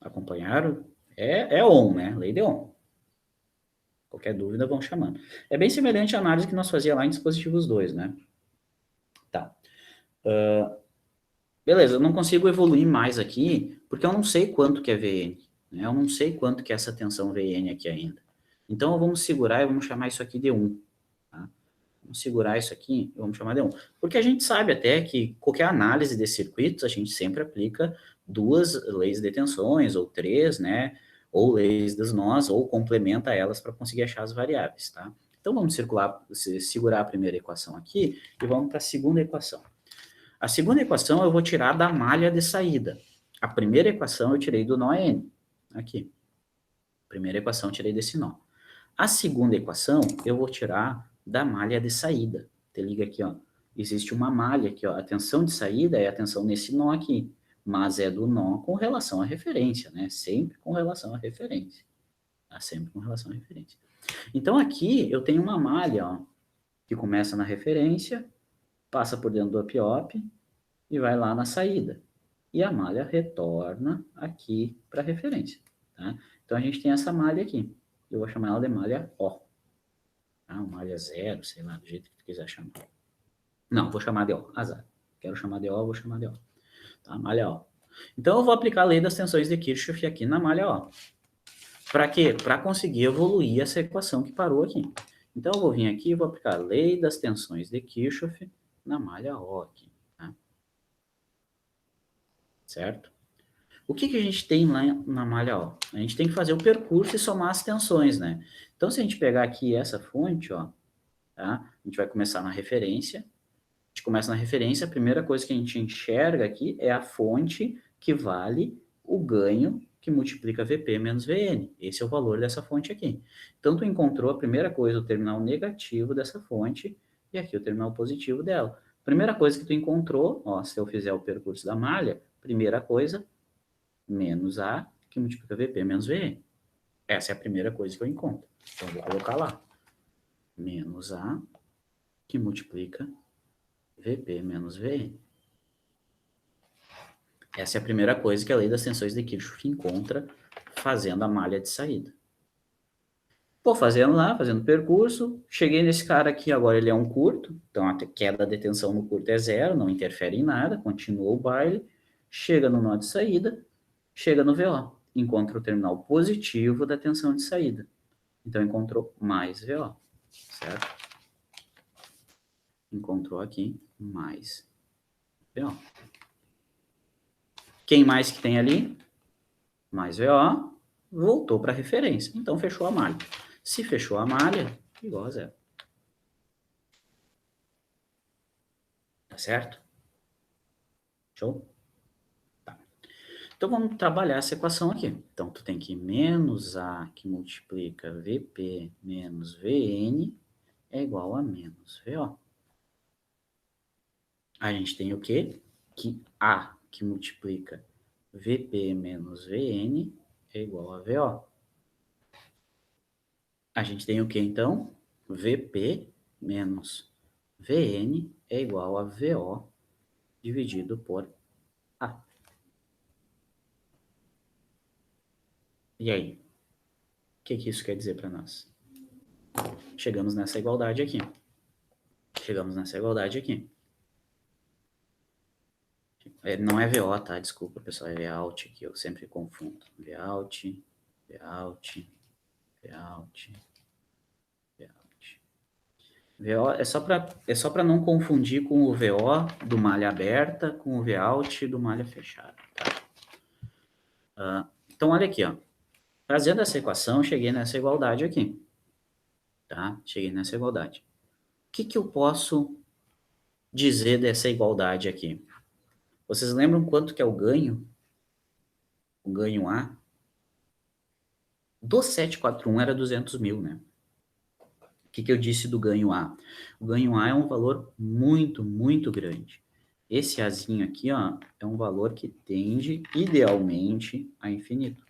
Speaker 1: Acompanharam? É on, né? Lei de on. Qualquer dúvida, vão chamando. É bem semelhante à análise que nós fazíamos lá em dispositivos 2, né? Tá. Beleza, eu não consigo evoluir mais aqui, porque eu não sei quanto que é Vn. Né? Eu não sei quanto que é essa tensão Vn aqui ainda. Então, vamos segurar e vamos chamar isso aqui de 1. Tá? Vamos segurar isso aqui e vamos chamar de 1. Porque a gente sabe até que qualquer análise de circuitos, a gente sempre aplica 2 leis de tensões, ou 3, né? Ou leis dos nós, ou complementa elas para conseguir achar as variáveis, tá? Então, vamos segurar a primeira equação aqui e vamos para a segunda equação. A segunda equação eu vou tirar da malha de saída. A primeira equação eu tirei do nó N. Aqui. Primeira equação eu tirei desse nó. A segunda equação eu vou tirar da malha de saída. Te liga aqui, ó. Existe uma malha aqui, ó. A tensão de saída é a tensão nesse nó aqui. Mas é do nó com relação à referência, né? Sempre com relação à referência. Tá? Sempre com relação à referência. Então aqui eu tenho uma malha, ó, que começa na referência, passa por dentro do up-op e vai lá na saída. E a malha retorna aqui para a referência. Tá? Então, a gente tem essa malha aqui. Eu vou chamar ela de malha O. Tá? Malha 0, sei lá, do jeito que tu quiser chamar. Não, vou chamar de O, azar. Quero chamar de O, vou chamar de O. Tá? Malha O. Então, eu vou aplicar a lei das tensões de Kirchhoff aqui na malha O. Para quê? Para conseguir evoluir essa equação que parou aqui. Então, eu vou vir aqui e vou aplicar a lei das tensões de Kirchhoff na malha O aqui. Tá? Certo? O que a gente tem lá na malha O? A gente tem que fazer o percurso e somar as tensões, né? Então, se a gente pegar aqui essa fonte, ó, tá? A gente vai começar na referência. A gente começa na referência, a primeira coisa que a gente enxerga aqui é a fonte que vale o ganho que multiplica VP menos VN. Esse é o valor dessa fonte aqui. Então, tu encontrou a primeira coisa, o terminal negativo dessa fonte, e aqui o terminal positivo dela. Primeira coisa que tu encontrou, ó, se eu fizer o percurso da malha, primeira coisa, menos A, que multiplica VP menos VN. Essa é a primeira coisa que eu encontro. Então, eu vou colocar lá. Menos A, que multiplica VP menos VN. Essa é a primeira coisa que a lei das tensões de Kirchhoff encontra fazendo a malha de saída. Vou fazendo lá, fazendo o percurso, cheguei nesse cara aqui, agora ele é um curto, então a queda da tensão no curto é zero, não interfere em nada, continua o baile, chega no nó de saída, chega no VO, encontra o terminal positivo da tensão de saída. Então encontrou mais VO, certo? Encontrou aqui mais VO. Quem mais que tem ali? Mais VO, voltou para a referência. Então fechou a malha. Se fechou a malha, igual a zero. Tá certo? Show? Tá. Então vamos trabalhar essa equação aqui. Então tu tem que menos A que multiplica VP menos VN é igual a menos VO. A gente tem o quê? Que A que multiplica VP menos VN é igual a VO. A gente tem o quê, então? VP menos VN é igual a VO dividido por A. E aí? O que isso quer dizer para nós? Chegamos nessa igualdade aqui. Não é VO, tá? Desculpa, pessoal. É Vout que eu sempre confundo. Vout, Vout, Vout, Vout. VO é só para não confundir com o VO do malha aberta com o Vout do malha fechada, tá? Então, olha aqui, ó. Fazendo essa equação, cheguei nessa igualdade aqui, tá? Cheguei nessa igualdade. O que eu posso dizer dessa igualdade aqui? Vocês lembram quanto que é o ganho? O ganho A? Do 741 era 200 mil, né? O que eu disse do ganho A? O ganho A é um valor muito, muito grande. Esse Azinho aqui, ó, é um valor que tende, idealmente, a infinito.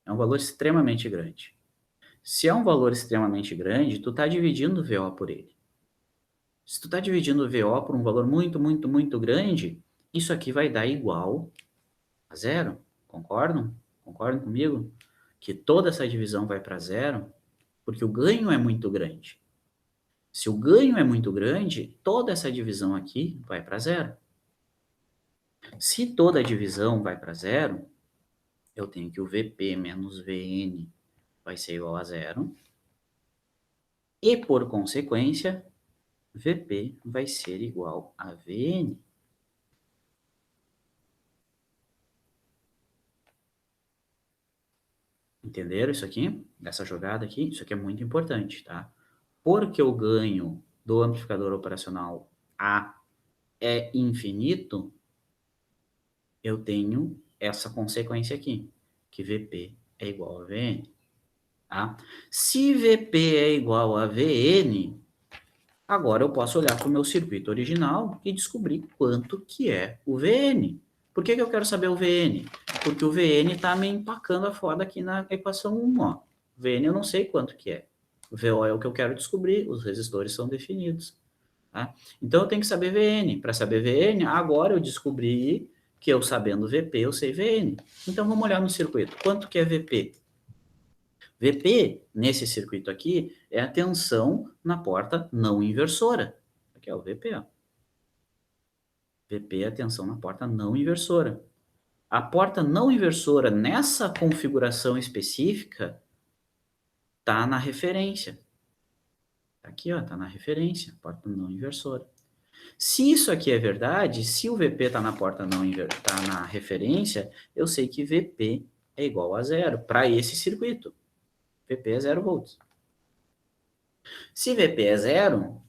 Speaker 1: É um valor extremamente grande. Se é um valor extremamente grande, tu tá dividindo o VO por ele. Se tu tá dividindo o VO por um valor muito, muito, muito grande, isso aqui vai dar igual a zero. Concordam? Concordam comigo? Que toda essa divisão vai para zero, porque o ganho é muito grande. Se o ganho é muito grande, toda essa divisão aqui vai para zero. Se toda a divisão vai para zero, eu tenho que o VP menos VN vai ser igual a zero. E, por consequência, VP vai ser igual a VN. Entenderam isso aqui? Essa jogada aqui? Isso aqui é muito importante, tá? Porque o ganho do amplificador operacional A é infinito, eu tenho essa consequência aqui, que VP é igual a VN. Tá? Se VP é igual a VN, agora eu posso olhar para o meu circuito original e descobrir quanto que é o VN. Por que eu quero saber o VN? Porque o VN está me empacando a foda aqui na equação 1. Ó. VN eu não sei quanto que é. O VO é o que eu quero descobrir, os resistores são definidos. Tá? Então eu tenho que saber VN. Para saber VN, agora eu descobri que eu sabendo VP, eu sei VN. Então vamos olhar no circuito. Quanto que é VP? VP, nesse circuito aqui, é a tensão na porta não inversora. Aqui é o VP. Ó. VP é a tensão na porta não inversora. A porta não inversora, nessa configuração específica, está na referência. Aqui, ó, está na referência, porta não inversora. Se isso aqui é verdade, se o VP está na porta não tá na referência, eu sei que VP é igual a zero para esse circuito. VP é 0 volts. Se VP é zero,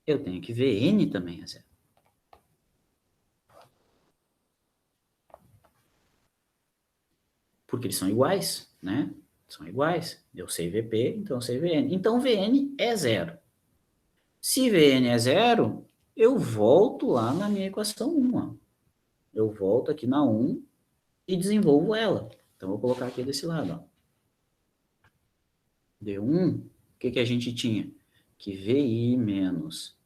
Speaker 1: eu tenho que VN também é zero. Porque eles são iguais, né? São iguais. Eu sei VP, então eu sei VN. Então, VN é zero. Se VN é zero, eu volto lá na minha equação 1. Ó. Eu volto aqui na 1 e desenvolvo ela. Então, vou colocar aqui desse lado. Ó. D1, o que a gente tinha? Que VI menos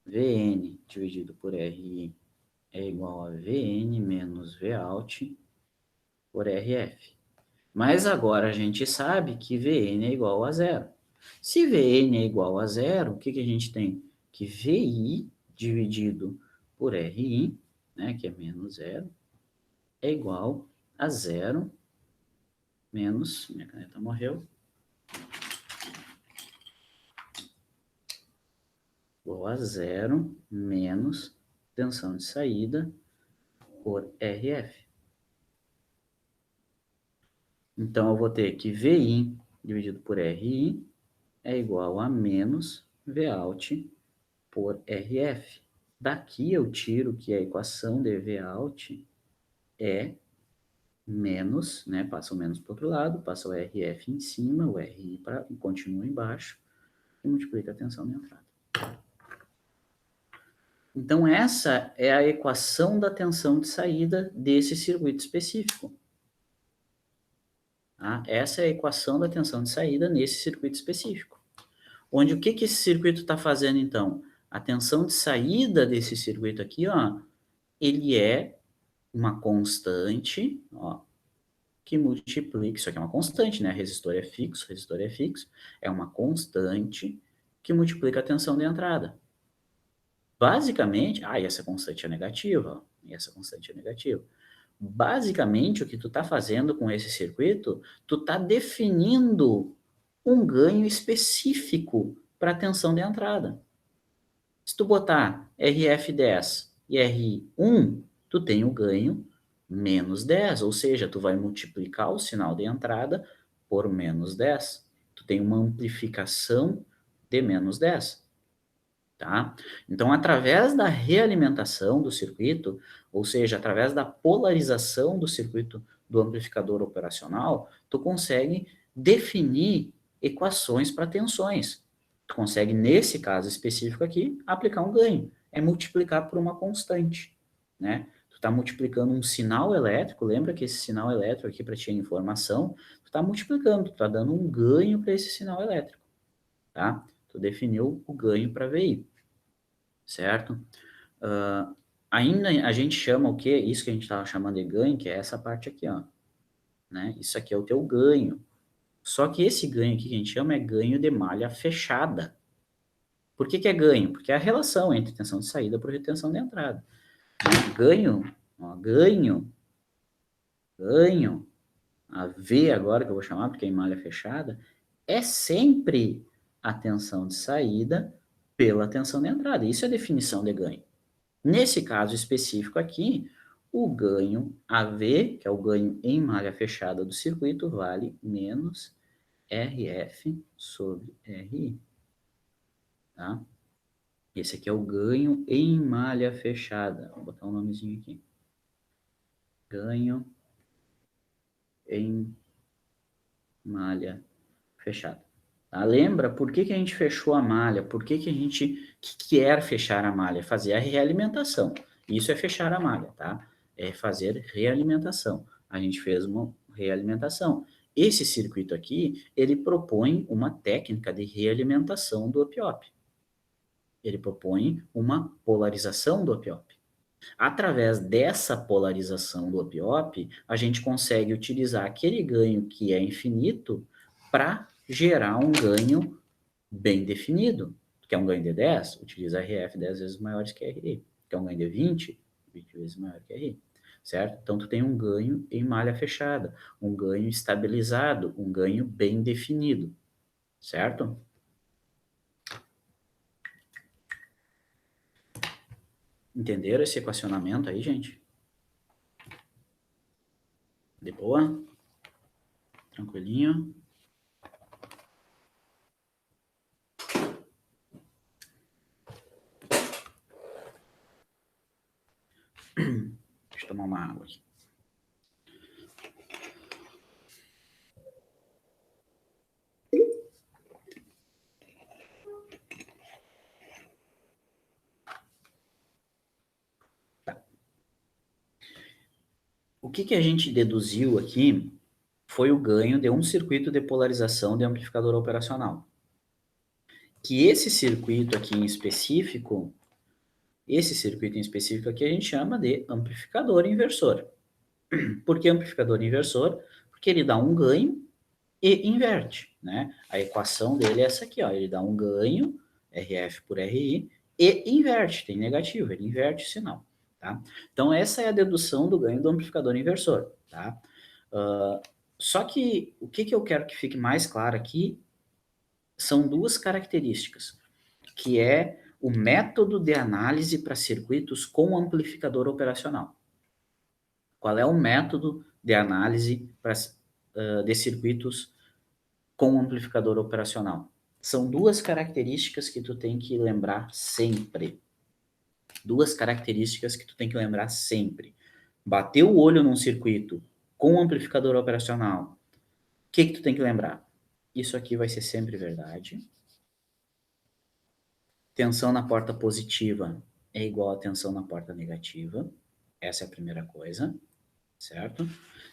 Speaker 1: VN dividido por RI é igual a VN menos Vout por RF. Mas agora a gente sabe que Vn é igual a zero. Se Vn é igual a zero, o que a gente tem? Que Vi dividido por Ri, né, que é menos zero, é igual a zero menos, minha caneta morreu, igual a zero menos tensão de saída por Rf. Então, eu vou ter que Vi dividido por Ri é igual a menos Vout por Rf. Daqui eu tiro que a equação de Vout é menos, né? Passa o menos para o outro lado, passa o Rf em cima, o Ri continua embaixo e multiplica a tensão de entrada. Então, essa é a equação da tensão de saída desse circuito específico. Tá? Essa é a equação da tensão de saída nesse circuito específico. Onde o que esse circuito está fazendo, então? A tensão de saída desse circuito aqui, ó, ele é uma constante, ó, que multiplica, isso aqui é uma constante, né? Resistor é fixo, é uma constante que multiplica a tensão de entrada. Basicamente, e essa constante é negativa, ó, e essa constante é negativa. Basicamente, o que tu está fazendo com esse circuito, tu está definindo um ganho específico para a tensão de entrada. Se tu botar RF10 e RI1, tu tem o ganho menos 10, ou seja, tu vai multiplicar o sinal de entrada por menos 10. Tu tem uma amplificação de menos 10. Tá? Então, através da realimentação do circuito, ou seja, através da polarização do circuito do amplificador operacional, tu consegue definir equações para tensões. Tu consegue, nesse caso específico aqui, aplicar um ganho. É multiplicar por uma constante, né? Tu está multiplicando um sinal elétrico, lembra que esse sinal elétrico aqui para ti é informação, tu está multiplicando, tu está dando um ganho para esse sinal elétrico, tá? Tu definiu o ganho para VI, certo? Ainda a gente chama o quê? Isso que a gente estava chamando de ganho, que é essa parte aqui, ó. Né? Isso aqui é o teu ganho. Só que esse ganho aqui que a gente chama é ganho de malha fechada. Por que é ganho? Porque é a relação entre tensão de saída por tensão de entrada. Ganho, ó, ganho, a V agora que eu vou chamar, porque é em malha fechada, é sempre a tensão de saída pela tensão de entrada. Isso é a definição de ganho. Nesse caso específico aqui, o ganho AV, que é o ganho em malha fechada do circuito, vale menos RF sobre RI. Tá? Esse aqui é o ganho em malha fechada. Vou botar um nomezinho aqui. Ganho em malha fechada. Tá? Lembra por que a gente fechou a malha? Por que a gente quer fechar a malha? Fazer a realimentação. Isso é fechar a malha, tá? É fazer realimentação. A gente fez uma realimentação. Esse circuito aqui, ele propõe uma técnica de realimentação do OP-OP. Ele propõe uma polarização do OP-OP. Através dessa polarização do OP-OP, a gente consegue utilizar aquele ganho que é infinito para gerar um ganho bem definido. Quer um ganho de 10? Utiliza RF 10 vezes maiores que RI. Quer um ganho de 20? 20 vezes maior que RI. Certo? Então, tu tem um ganho em malha fechada, um ganho estabilizado, um ganho bem definido. Certo? Entenderam esse equacionamento aí, gente? De boa? Tranquilinho? Deixa eu tomar uma água aqui. O que a gente deduziu aqui foi o ganho de um circuito de polarização de amplificador operacional. Que esse circuito aqui em específico aqui a gente chama de amplificador inversor. Por que amplificador inversor? Porque ele dá um ganho e inverte, né? A equação dele é essa aqui, ó. Ele dá um ganho, RF por RI, e inverte, tem negativo, ele inverte o sinal, tá? Então, essa é a dedução do ganho do amplificador inversor, tá? Só que o que eu quero que fique mais claro aqui são duas características, que é o método de análise para circuitos com amplificador operacional. Qual é o método de análise de circuitos com amplificador operacional? São duas características que tu tem que lembrar sempre. Duas características que tu tem que lembrar sempre. Bateu o olho num circuito com amplificador operacional, o que tu tem que lembrar? Isso aqui vai ser sempre verdade. Tensão na porta positiva é igual a tensão na porta negativa. Essa é a primeira coisa, certo?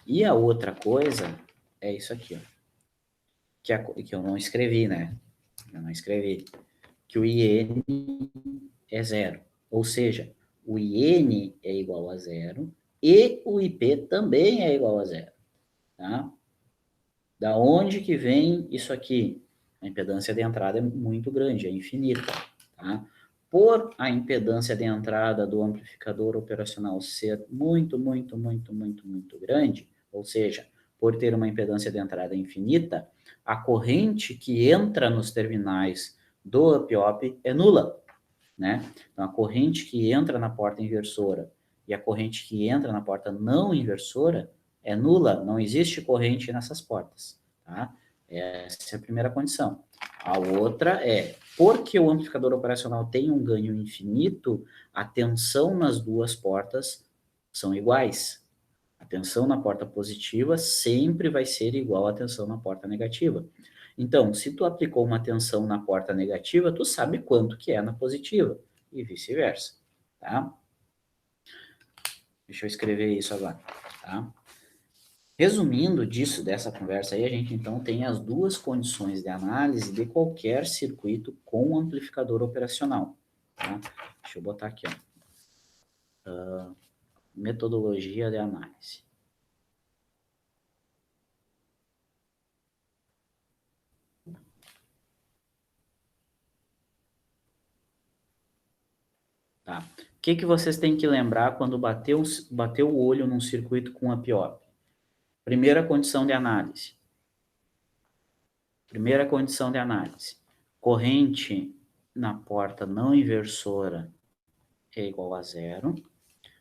Speaker 1: E a outra coisa é isso aqui, ó. Que eu não escrevi, né? Eu não escrevi. Que o IN é zero. Ou seja, o IN é igual a zero e o IP também é igual a zero. Tá? Da onde que vem isso aqui? A impedância de entrada é muito grande, é infinita. Tá? Por a impedância de entrada do amplificador operacional ser muito grande, ou seja, por ter uma impedância de entrada infinita, a corrente que entra nos terminais do up-op é nula, né? Então, a corrente que entra na porta inversora e a corrente que entra na porta não inversora é nula, não existe corrente nessas portas, tá? Essa é a primeira condição. A outra é, porque o amplificador operacional tem um ganho infinito, a tensão nas duas portas são iguais. A tensão na porta positiva sempre vai ser igual à tensão na porta negativa. Então, se tu aplicou uma tensão na porta negativa, tu sabe quanto que é na positiva, e vice-versa, tá? Deixa eu escrever isso agora, tá? Resumindo dessa conversa aí, a gente então tem as duas condições de análise de qualquer circuito com amplificador operacional, tá? Deixa eu botar aqui, ó. Metodologia de análise. Tá? O que vocês têm que lembrar quando bateu o olho num circuito com up-op? Primeira condição de análise. Corrente na porta não inversora é igual a zero.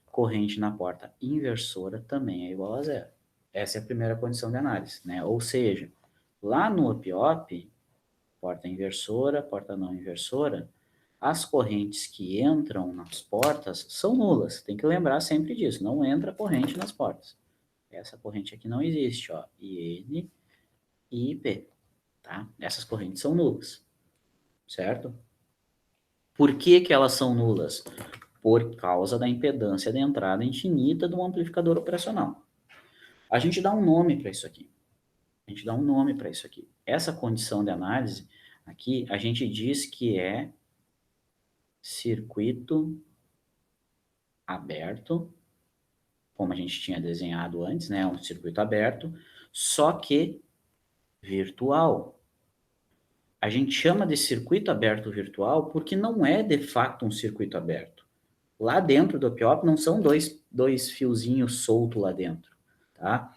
Speaker 1: Corrente na porta inversora também é igual a zero. Essa é a primeira condição de análise, né? Ou seja, lá no up-op, porta inversora, porta não inversora, as correntes que entram nas portas são nulas. Tem que lembrar sempre disso. Não entra corrente nas portas. Essa corrente aqui não existe, ó. IN e IP, tá? Essas correntes são nulas, certo? Por que elas são nulas? Por causa da impedância de entrada infinita do amplificador operacional. A gente dá um nome para isso aqui. Essa condição de análise aqui, a gente diz que é circuito aberto, como a gente tinha desenhado antes, né? Um circuito aberto, só que virtual. A gente chama de circuito aberto virtual porque não é de fato um circuito aberto. Lá dentro do op-op não são dois fiozinhos soltos lá dentro, tá?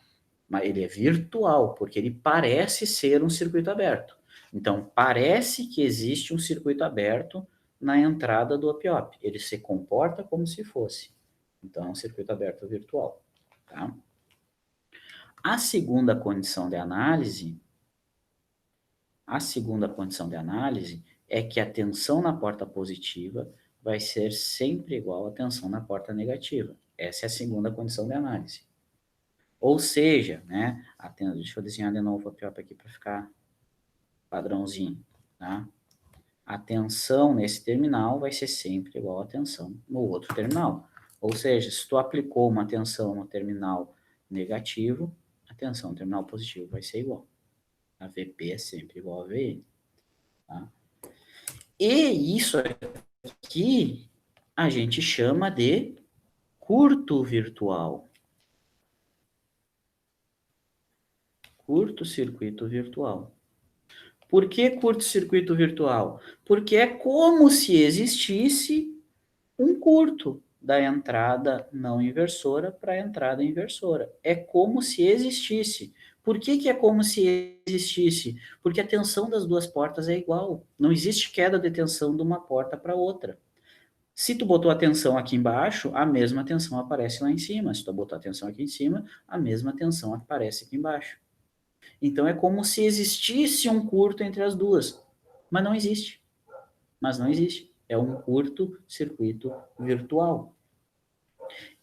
Speaker 1: Mas ele é virtual, porque ele parece ser um circuito aberto. Então, parece que existe um circuito aberto na entrada do op-op. Ele se comporta como se fosse. Então, é um circuito aberto virtual, tá? A segunda condição de análise é que a tensão na porta positiva vai ser sempre igual à tensão na porta negativa. Essa é a segunda condição de análise. Ou seja, né, deixa eu desenhar de novo o op-op aqui para ficar padrãozinho, tá? A tensão nesse terminal vai ser sempre igual à tensão no outro terminal. Ou seja, se tu aplicou uma tensão no terminal negativo, a tensão terminal positivo vai ser igual. A VP é sempre igual a VN. Tá? E isso aqui a gente chama de curto virtual. Curto-circuito virtual. Por que curto-circuito virtual? Porque é como se existisse um curto da entrada não inversora para a entrada inversora. É como se existisse. Por que, que é como se existisse? Porque a tensão das duas portas é igual. Não existe queda de tensão de uma porta para outra. Se tu botou a tensão aqui embaixo, a mesma tensão aparece lá em cima. Se tu botou a tensão aqui em cima, a mesma tensão aparece aqui embaixo. Então é como se existisse um curto entre as duas, mas não existe. Mas não existe. É um curto-circuito virtual.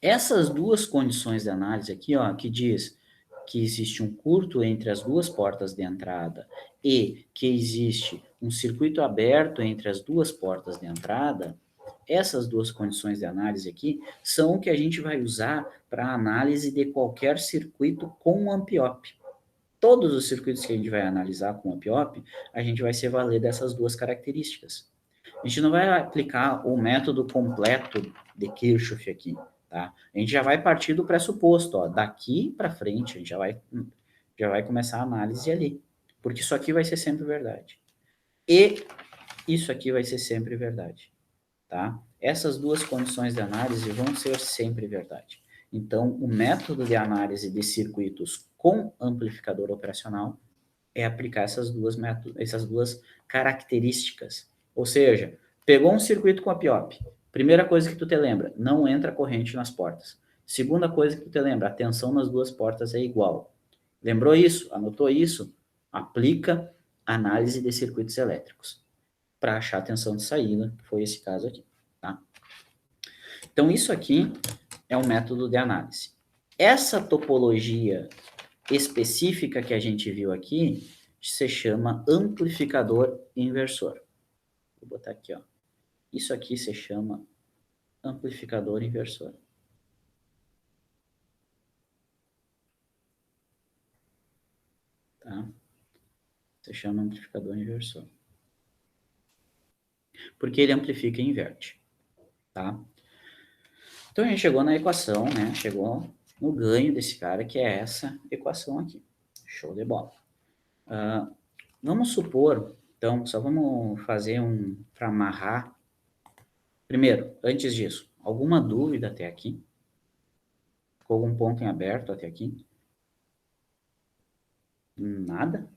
Speaker 1: Essas duas condições de análise aqui, ó, que diz que existe um curto entre as duas portas de entrada e que existe um circuito aberto entre as duas portas de entrada, essas duas condições de análise aqui são o que a gente vai usar para análise de qualquer circuito com ampiop. Todos os circuitos que a gente vai analisar com ampiop, a gente vai se valer dessas duas características. A gente não vai aplicar o método completo de Kirchhoff aqui, tá? A gente já vai partir do pressuposto, ó, daqui para frente, a gente já vai começar a análise ali, porque isso aqui vai ser sempre verdade. E isso aqui vai ser sempre verdade, tá? Essas duas condições de análise vão ser sempre verdade. Então, o método de análise de circuitos com amplificador operacional é aplicar essas duas características. Ou seja, pegou um circuito com a PIOP. Primeira coisa que tu te lembra, não entra corrente nas portas. Segunda coisa que tu te lembra, a tensão nas duas portas é igual. Lembrou isso? Anotou isso? Aplica análise de circuitos elétricos para achar a tensão de saída, que foi esse caso aqui. Tá? Então, isso aqui é um método de análise. Essa topologia específica que a gente viu aqui se chama amplificador inversor. Vou botar aqui, ó. Isso aqui se chama amplificador inversor. Tá? Se chama amplificador inversor. Porque ele amplifica e inverte. Tá? Então a gente chegou na equação, né? Chegou no ganho desse cara, que é essa equação aqui. Show de bola. Vamos supor, então, só vamos fazer para amarrar. Primeiro, antes disso, alguma dúvida até aqui? Ficou algum ponto em aberto até aqui? Nada?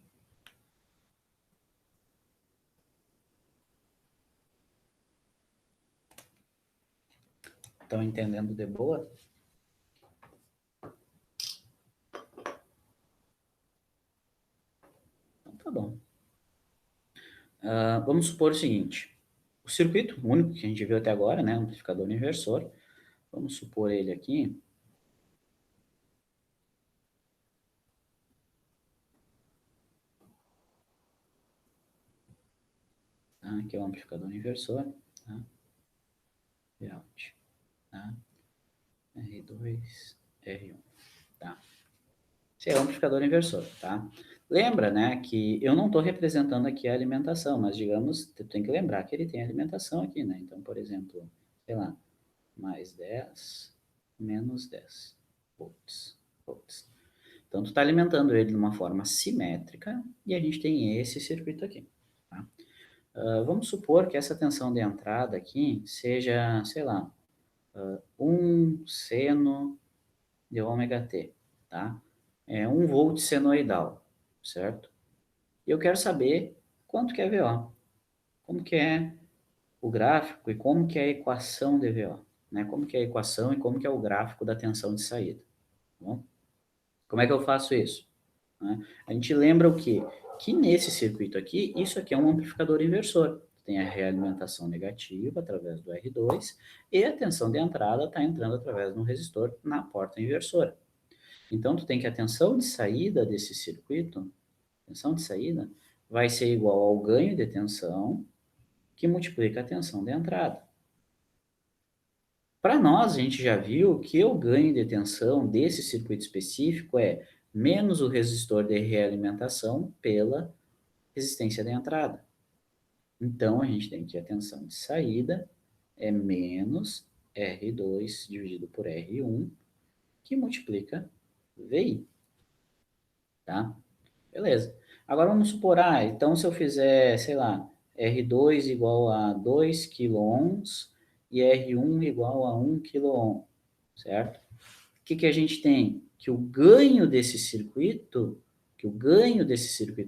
Speaker 1: Estão entendendo de boa? Então tá bom. Vamos supor o seguinte. O circuito único que a gente viu até agora, né? Amplificador inversor. Vamos supor ele aqui. Tá? Aqui é o amplificador inversor. Tá? Out. Tá? R2, R1. Tá? Esse é o amplificador inversor, tá? Lembra, né, que eu não estou representando aqui a alimentação, mas digamos, tu tem que lembrar que ele tem alimentação aqui, né? Então, por exemplo, sei lá, mais 10, menos 10 volts. Então, tu está alimentando ele de uma forma simétrica e a gente tem esse circuito aqui, tá? Vamos supor que essa tensão de entrada aqui seja, sei lá, 1 seno de ômega t, tá? É 1 volt senoidal, certo? E eu quero saber quanto que é VO, como que é o gráfico e como que é a equação de VO, né? Como que é a equação e como que é o gráfico da tensão de saída, tá bom? Como é que eu faço isso? Né? A gente lembra o quê? Que nesse circuito aqui, isso aqui é um amplificador inversor. Tem a realimentação negativa através do R2 e a tensão de entrada está entrando através de um resistor na porta inversora. Então, tu tem que a tensão de saída desse circuito, tensão de saída, vai ser igual ao ganho de tensão que multiplica a tensão de entrada. Para nós, a gente já viu que o ganho de tensão desse circuito específico é menos o resistor de realimentação pela resistência de entrada. Então, a gente tem que a tensão de saída é menos R2 dividido por R1, que multiplica VI, tá? Beleza. Agora vamos supor, então se eu fizer, sei lá, R2 igual a 2 quiloohms e R1 igual a 1 quiloohm, certo? O que que a gente tem? Que o ganho desse circuito,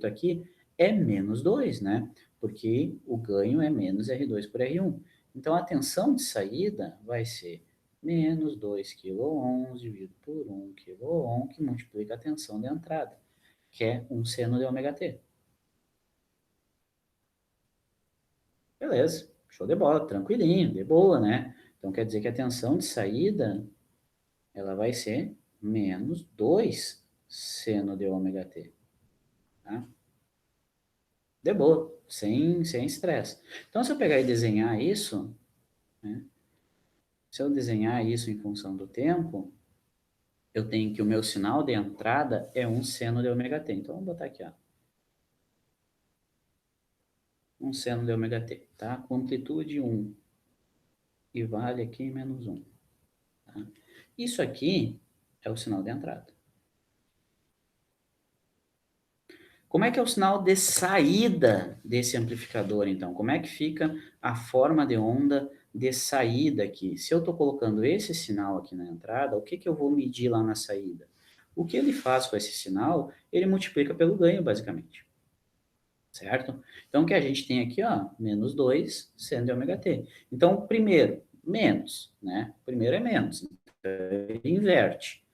Speaker 1: aqui é menos 2, né? Porque o ganho é menos R2 por R1. Então, a tensão de saída vai ser menos 2 quiloohms dividido por 1 quiloohm, que multiplica a tensão de entrada, que é 1 seno de ômega t. Beleza, show de bola, tranquilinho, de boa, né? Então, quer dizer que a tensão de saída, ela vai ser menos 2 seno de ômega t, tá? De boa, sem estresse. Então, se eu pegar e desenhar isso, né? Se eu desenhar isso em função do tempo, eu tenho que o meu sinal de entrada é 1 seno de ômega t. Então, vamos botar aqui, ó. 1 seno de ômega t, tá? Com amplitude 1 e vale aqui menos 1. Tá? Isso aqui é o sinal de entrada. Como é que é o sinal de saída desse amplificador, então? Como é que fica a forma de onda de saída aqui? Se eu estou colocando esse sinal aqui na entrada, o que, que eu vou medir lá na saída? O que ele faz com esse sinal, ele multiplica pelo ganho, basicamente. Certo? Então, o que a gente tem aqui, ó, menos 2 seno de ômega t. Então, primeiro, menos, né? Primeiro é menos. Então, ele inverte.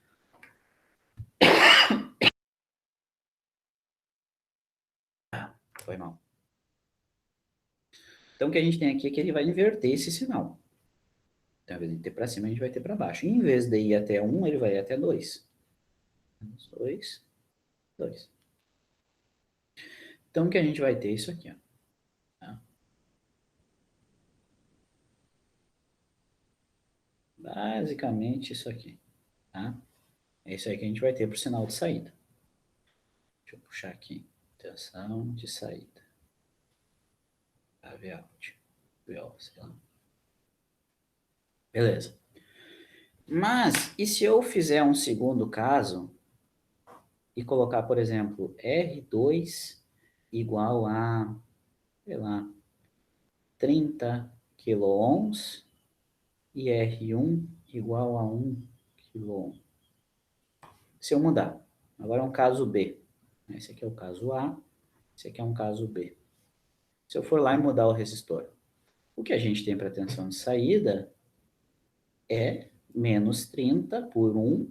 Speaker 1: Foi mal. Então, o que a gente tem aqui é que ele vai inverter esse sinal. Então, ao invés de ter para cima, a gente vai ter para baixo. Em vez de ir até 1, ele vai até 2. 2, 2. Então, o que a gente vai ter é isso aqui, ó. Tá? Basicamente isso aqui, tá? É isso aí que a gente vai ter para o sinal de saída. Deixa eu puxar aqui. Tensão de saída. Vout. Sei lá. Beleza. Mas, e se eu fizer um segundo caso e colocar, por exemplo, R2 igual a, sei lá, 30 quiloohms e R1 igual a 1 quiloohm. Se eu mudar, agora é um caso B. Esse aqui é o caso A, esse aqui é um caso B. Se eu for lá e mudar o resistor, o que a gente tem para tensão de saída é menos 30 por 1,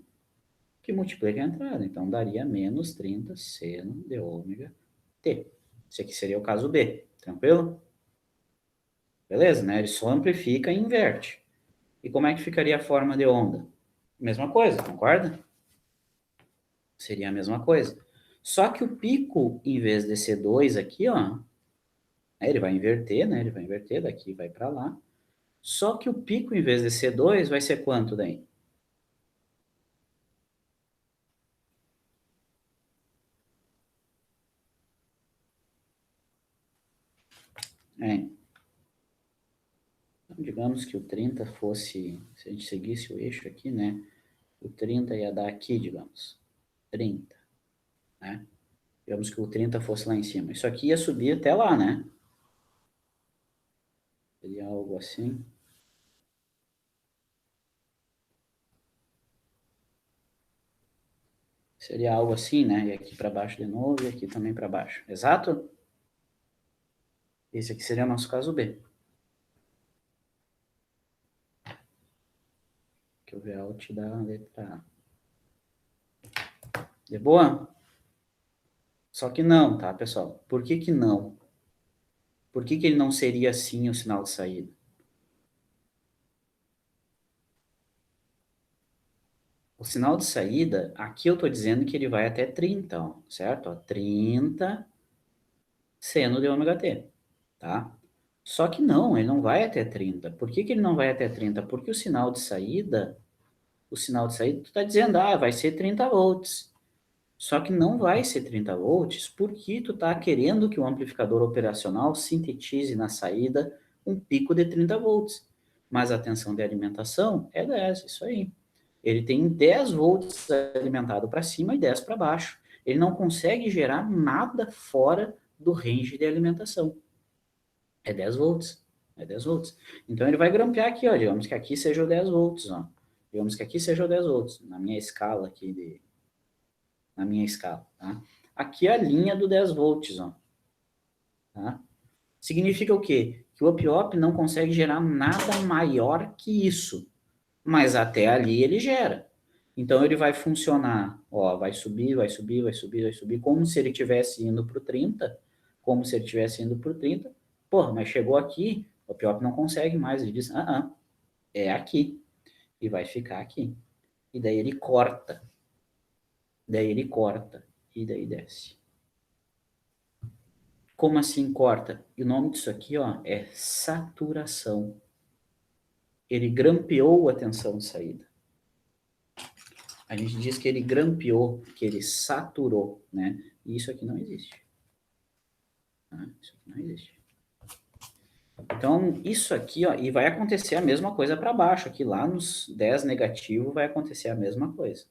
Speaker 1: que multiplica a entrada. Então, daria menos 30 seno de ômega t. Esse aqui seria o caso B. Tranquilo? Beleza, né? Ele só amplifica e inverte. E como é que ficaria a forma de onda? Mesma coisa, concorda? Seria a mesma coisa. Só que o pico, em vez de ser 2 aqui, ó, ele vai inverter, né? Ele vai inverter daqui, vai para lá. Só que o pico, em vez de ser 2, vai ser quanto daí? É. Então, digamos que o 30 fosse, se a gente seguisse o eixo aqui, né? O 30 ia dar aqui, digamos. 30, né? Digamos que o 30 fosse lá em cima. Isso aqui ia subir até lá, né? Seria algo assim. Seria algo assim, né? E aqui para baixo de novo e aqui também para baixo. Exato? Esse aqui seria o nosso caso B. Que o Vout da letra A. De boa? Só que não, tá, pessoal? Por que que não? Por que que ele não seria assim o sinal de saída? O sinal de saída, aqui eu estou dizendo que ele vai até 30, ó, certo? Ó, 30 seno de ômega t, tá? Só que não, ele não vai até 30. Por que que ele não vai até 30? Porque o sinal de saída, tu está dizendo, vai ser 30 volts. Só que não vai ser 30 volts porque tu está querendo que o amplificador operacional sintetize na saída um pico de 30 volts. Mas a tensão de alimentação é 10, isso aí. Ele tem 10 volts alimentado para cima e 10 para baixo. Ele não consegue gerar nada fora do range de alimentação. É 10 volts. É 10 volts. Então ele vai grampear aqui, ó. Digamos que aqui seja o 10 volts, ó. Digamos que aqui seja o 10 volts. Na minha escala aqui na minha escala, tá? Aqui é a linha do 10 volts, ó. Tá? Significa o quê? Que o op-op não consegue gerar nada maior que isso. Mas até ali ele gera. Então ele vai funcionar, ó, vai subir, vai subir, vai subir, vai subir, como se ele estivesse indo para o 30, como se ele estivesse indo para o 30. Porra, mas chegou aqui, o op não consegue mais. Ele diz, é aqui. E vai ficar aqui. E daí ele corta. Daí ele corta. E daí desce. Como assim corta? E o nome disso aqui, ó, é saturação. Ele grampeou a tensão de saída. A gente diz que ele grampeou, que ele saturou, né? E isso aqui não existe. Tá? Isso aqui não existe. Então, isso aqui, ó, e vai acontecer a mesma coisa para baixo. Aqui lá nos 10 negativo vai acontecer a mesma coisa.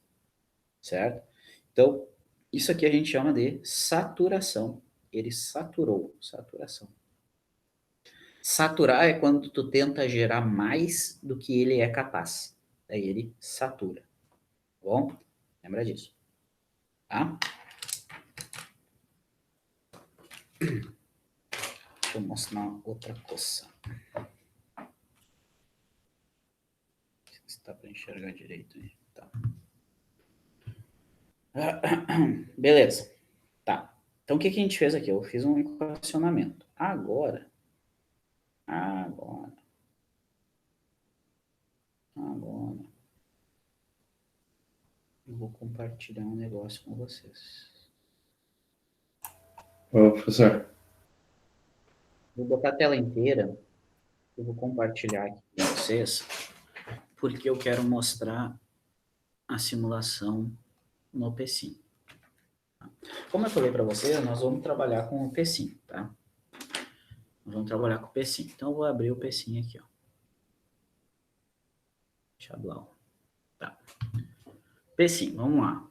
Speaker 1: Certo? Então, isso aqui a gente chama de saturação. Ele saturou, saturação. Saturar é quando tu tenta gerar mais do que ele é capaz. Daí ele satura. Tá bom? Lembra disso. Tá? Deixa eu mostrar outra coisa. Se dá para enxergar direito aí. Tá. Beleza. Tá. Então o que, que a gente fez aqui? Eu fiz um equacionamento. Agora, eu vou compartilhar um negócio com vocês.
Speaker 2: Ô, professor.
Speaker 1: Vou botar a tela inteira. Eu vou compartilhar aqui com vocês, porque eu quero mostrar a simulação no PSIM. Como eu falei para vocês, nós vamos trabalhar com o PSIM, tá? Nós vamos trabalhar com o PSIM. Então, eu vou abrir o PSIM aqui, ó. Chablau. Tá. PSIM, vamos lá.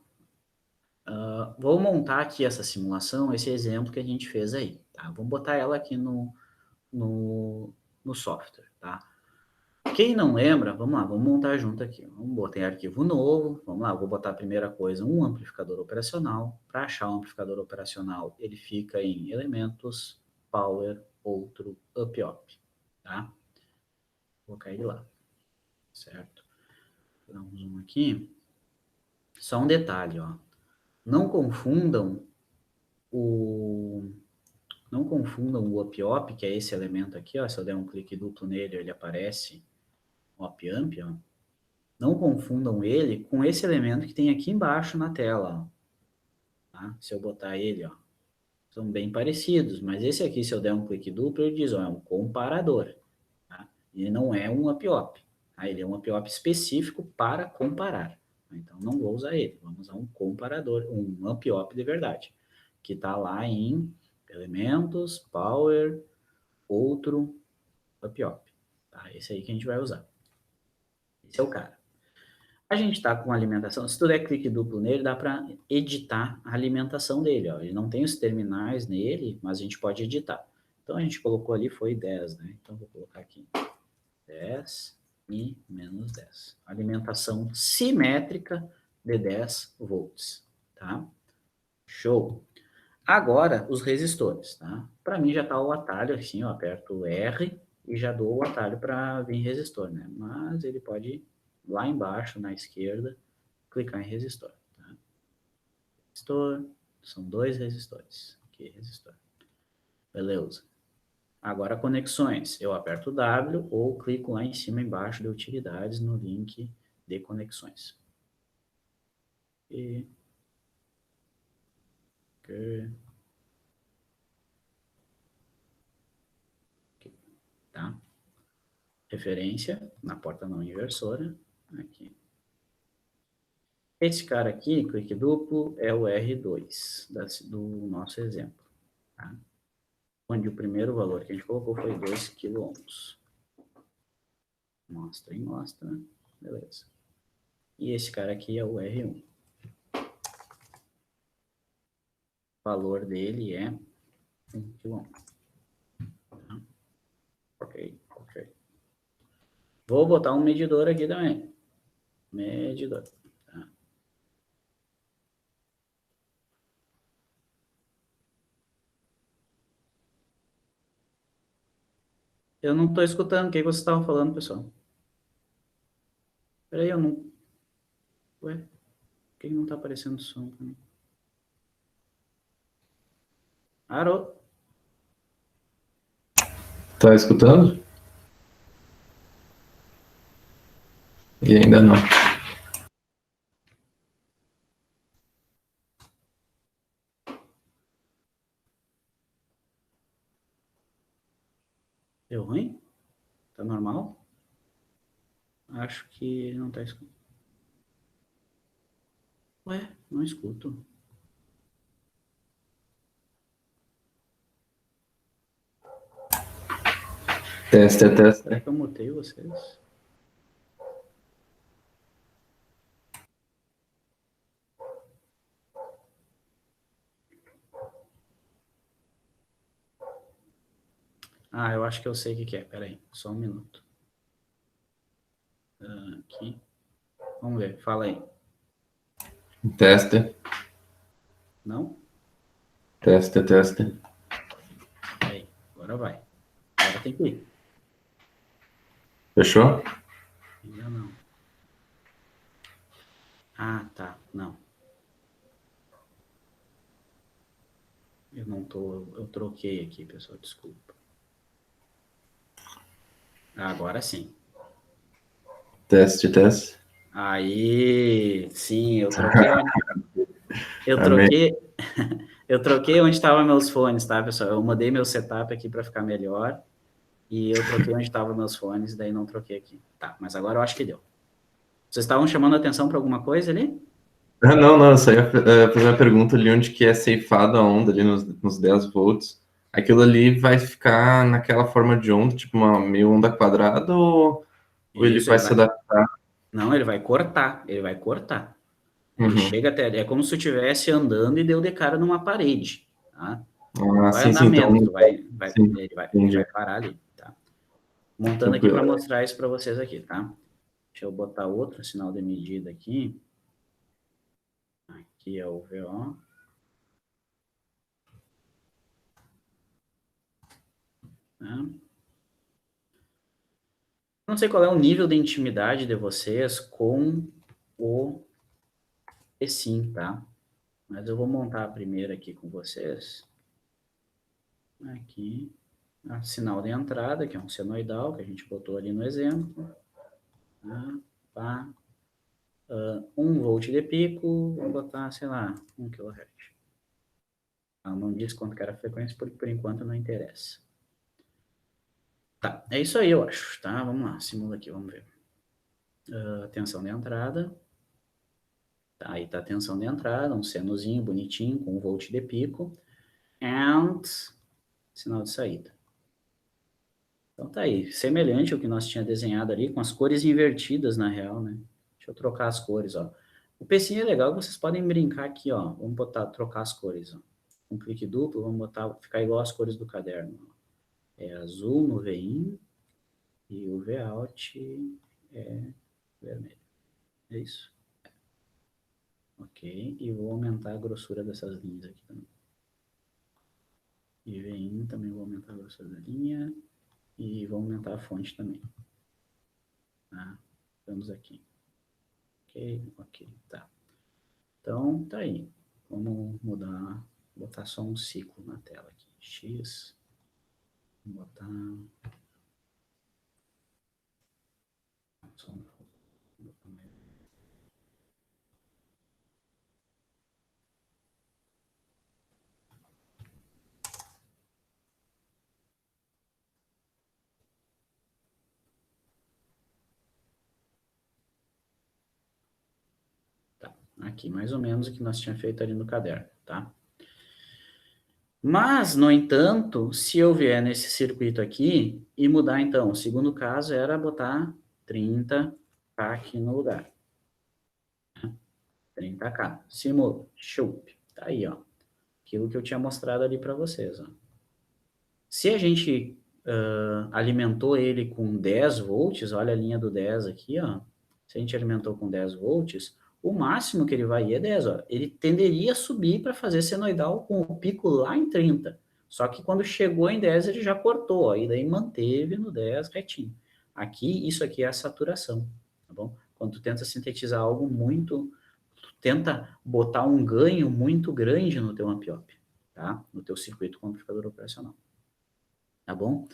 Speaker 1: Vou montar aqui essa simulação, esse exemplo que a gente fez aí, tá? Vamos botar ela aqui no software, tá? Quem não lembra, vamos lá, vamos montar junto aqui. Vamos botar em arquivo novo, vamos lá, vou botar a primeira coisa, um amplificador operacional. Para achar um amplificador operacional, ele fica em elementos, power, outro, up-op, tá? Vou colocar ele lá, certo? Vou dar um zoom aqui. Só um detalhe, ó. Não confundam o não confundam o up-op, que é esse elemento aqui, ó. Se eu der um clique duplo nele, ele aparece op-amp, ó. Não confundam ele com esse elemento que tem aqui embaixo na tela, ó. Tá? Se eu botar ele, ó, são bem parecidos, mas esse aqui, se eu der um clique duplo, ele diz, ó, é um comparador. Tá? Ele não é um up-op. Tá? Ele é um up-op específico para comparar. Então, não vou usar ele. Vamos usar um comparador, um up-op de verdade, que está lá em elementos, power, outro, up-op. Tá? Esse aí que a gente vai usar. Esse é o cara. A gente está com alimentação, se tu der clique duplo nele, dá para editar a alimentação dele. Ó. Ele não tem os terminais nele, mas a gente pode editar. Então a gente colocou ali, foi 10, né? Então vou colocar aqui 10 e menos 10. Alimentação simétrica de 10 volts, tá? Show! Agora, os resistores, tá? Para mim já tá o atalho, assim, eu aperto o R e já dou o atalho para vir resistor, né? Mas ele pode ir lá embaixo, na esquerda, clicar em resistor. Tá? Resistor, são dois resistores. Aqui, resistor. Beleza. Agora, conexões. Eu aperto W ou clico lá em cima, embaixo de utilidades, no link de conexões. E... referência na porta não inversora. Aqui. Esse cara aqui, clique duplo, é o R2 do nosso exemplo. Tá? Onde o primeiro valor que a gente colocou foi 2 kΩ. Mostra e mostra. Beleza. E esse cara aqui é o R1. O valor dele é 1 kΩ. Tá? Ok, ok. Vou botar um medidor aqui também. Medidor. Tá? Eu não estou escutando o que vocês estavam falando, pessoal. Peraí, eu não... Ué, por que não está aparecendo som pra mim? Arô.
Speaker 2: Tá escutando? E ainda não.
Speaker 1: Deu ruim? Tá normal? Acho que não tá escutando. Ué, não escuto.
Speaker 2: Testa, testa.
Speaker 1: Será que eu mutei vocês? Ah, eu acho que eu sei o que que é. Peraí, só um minuto. Aqui. Vamos ver, fala aí.
Speaker 2: Testa,
Speaker 1: Não?
Speaker 2: testa, testa.
Speaker 1: Aí, agora vai. Agora tem que ir.
Speaker 2: Fechou?
Speaker 1: Ainda não. Ah, tá. Não. Eu não tô... Eu troquei aqui, pessoal. Desculpa. Agora sim.
Speaker 2: Teste, teste.
Speaker 1: Aí, sim, eu troquei onde... Eu
Speaker 2: Amém.
Speaker 1: troquei... Eu troquei onde estavam meus fones, tá, pessoal? Eu mudei meu setup aqui para ficar melhor. E eu troquei onde estavam meus fones, daí não troquei aqui. Tá, mas agora eu acho que deu. Vocês estavam chamando a atenção para alguma coisa ali?
Speaker 2: Ah, não, não, eu só ia fazer uma pergunta ali onde que é ceifada a onda ali nos 10 volts. Aquilo ali vai ficar naquela forma de onda, tipo uma meio onda quadrada, ou ele
Speaker 1: Isso,
Speaker 2: vai
Speaker 1: ele
Speaker 2: se
Speaker 1: vai.
Speaker 2: adaptar?
Speaker 1: Não, ele vai cortar. Ele vai cortar. Ele
Speaker 2: Uhum.
Speaker 1: chega até. É como se tu estivesse andando e deu de cara numa parede. Tá? Não
Speaker 2: Ah,
Speaker 1: vai
Speaker 2: sim, sim, então,
Speaker 1: andamento,
Speaker 2: sim,
Speaker 1: ele vai
Speaker 2: entendi.
Speaker 1: parar ali. Tá? Montando aqui para
Speaker 2: Tranquilo.
Speaker 1: mostrar isso para vocês aqui, tá? Deixa eu botar outro sinal de medida aqui. Aqui é o VO. Tá? Não sei qual é o nível de intimidade de vocês com o eSIM, tá? Mas eu vou montar primeiro aqui com vocês. Aqui, sinal de entrada, que é um senoidal, que a gente botou ali no exemplo. Tá? Pá. 1 volt de pico, vou botar, sei lá, 1 kHz. Ela não disse quanto que era a frequência, porque por enquanto não interessa. Tá, é isso aí, eu acho, tá? Vamos lá, simula aqui, vamos ver. Tensão de entrada. Tá, aí tá a tensão de entrada, um senozinho bonitinho, com 1 volt de pico. And sinal de saída. Então tá aí, semelhante ao que nós tínhamos desenhado ali, com as cores invertidas na real, né? Deixa eu trocar as cores, ó. O pecinho é legal, vocês podem brincar aqui, ó. Vamos botar, trocar as cores, ó. Um clique duplo, vamos botar, ficar igual as cores do caderno. É azul no VIN e o VOUT é vermelho. É isso? Ok, e vou aumentar a grossura dessas linhas aqui também. E VIN também vou aumentar a grossura da linha e vou aumentar a fonte também. Tá? Vamos aqui. Ok, ok, tá. Então, tá aí. Vamos mudar, botar só um ciclo na tela aqui. X, vou botar só um. Aqui, mais ou menos o que nós tínhamos feito ali no caderno, tá? Mas, no entanto, se eu vier nesse circuito aqui e mudar, então, o segundo caso era botar 30K aqui no lugar. 30K. Simula. Chup. Tá aí, ó. Aquilo que eu tinha mostrado ali para vocês, ó. Se a gente alimentou ele com 10 volts, olha a linha do 10 aqui, ó. Se a gente alimentou com 10 volts, o máximo que ele vai ir é 10, ó. Ele tenderia a subir para fazer senoidal com o pico lá em 30. Só que quando chegou em 10, ele já cortou, ó, e daí manteve no 10 retinho. Aqui, isso aqui é a saturação, tá bom? Quando tu tenta sintetizar algo muito, tu tenta botar um ganho muito grande no teu amp-op, tá? No teu circuito com amplificador operacional. Tá bom?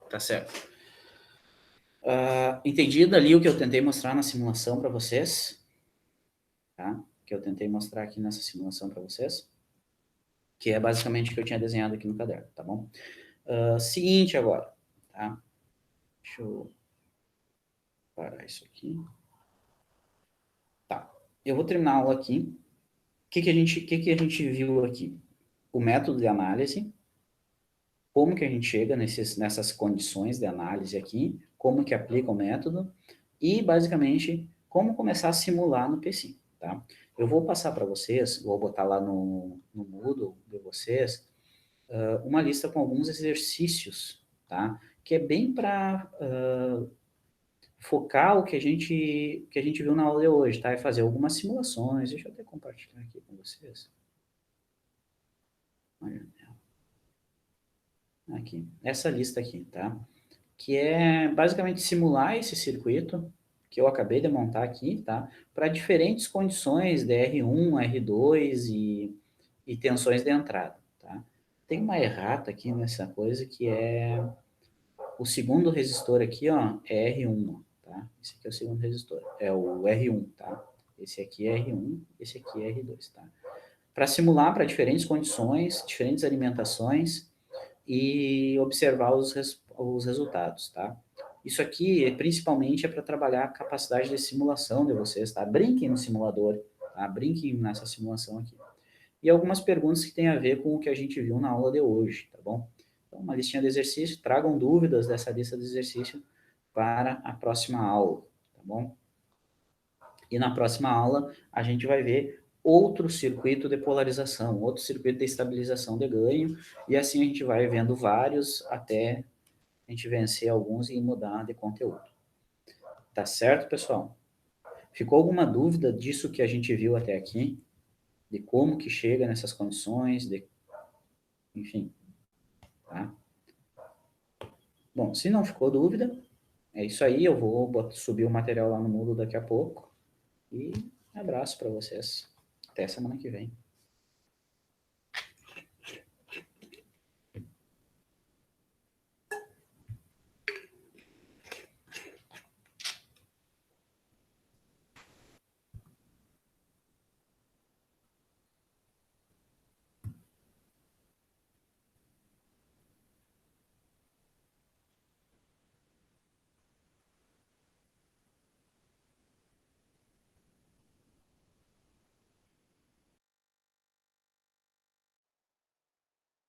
Speaker 1: Tá certo. Entendido ali o que eu tentei mostrar na simulação para vocês, tá? Que eu tentei mostrar aqui nessa simulação para vocês, que é basicamente o que eu tinha desenhado aqui no caderno, tá bom? Seguinte agora, tá? Deixa eu parar isso aqui. Tá. Eu vou terminar a aula aqui. O que a gente viu aqui? O método de análise, como que a gente chega nessas condições de análise aqui, como que aplica o método e, basicamente, como começar a simular no PC, tá? Eu vou passar para vocês, vou botar lá no Moodle de vocês, uma lista com alguns exercícios, tá? Que é bem para focar o que a gente viu na aula de hoje, tá? E fazer algumas simulações. Deixa eu até compartilhar aqui com vocês. Aqui, essa lista aqui, tá? Que é basicamente simular esse circuito que eu acabei de montar aqui, tá? Para diferentes condições de R1, R2 e tensões de entrada, tá? Tem uma errata aqui nessa coisa que é o segundo resistor aqui, ó, é R1, tá? Esse aqui é o segundo resistor, é o R1, tá? Esse aqui é R1, esse aqui é R2, tá? Para simular para diferentes condições, diferentes alimentações, e observar os resultados, tá? Isso aqui, principalmente, é para trabalhar a capacidade de simulação de vocês, tá? Brinquem no simulador, tá? Brinquem nessa simulação aqui. E algumas perguntas que têm a ver com o que a gente viu na aula de hoje, tá bom? Então, uma listinha de exercício, tragam dúvidas dessa lista de exercício para a próxima aula, tá bom? E na próxima aula, a gente vai ver outro circuito de polarização, outro circuito de estabilização de ganho, e assim a gente vai vendo vários até a gente vencer alguns e mudar de conteúdo. Tá certo, pessoal? Ficou alguma dúvida disso que a gente viu até aqui? De como que chega nessas condições, enfim, tá? Bom, se não ficou dúvida, é isso aí, eu vou subir o material lá no Moodle daqui a pouco, e abraço para vocês. Até semana que vem.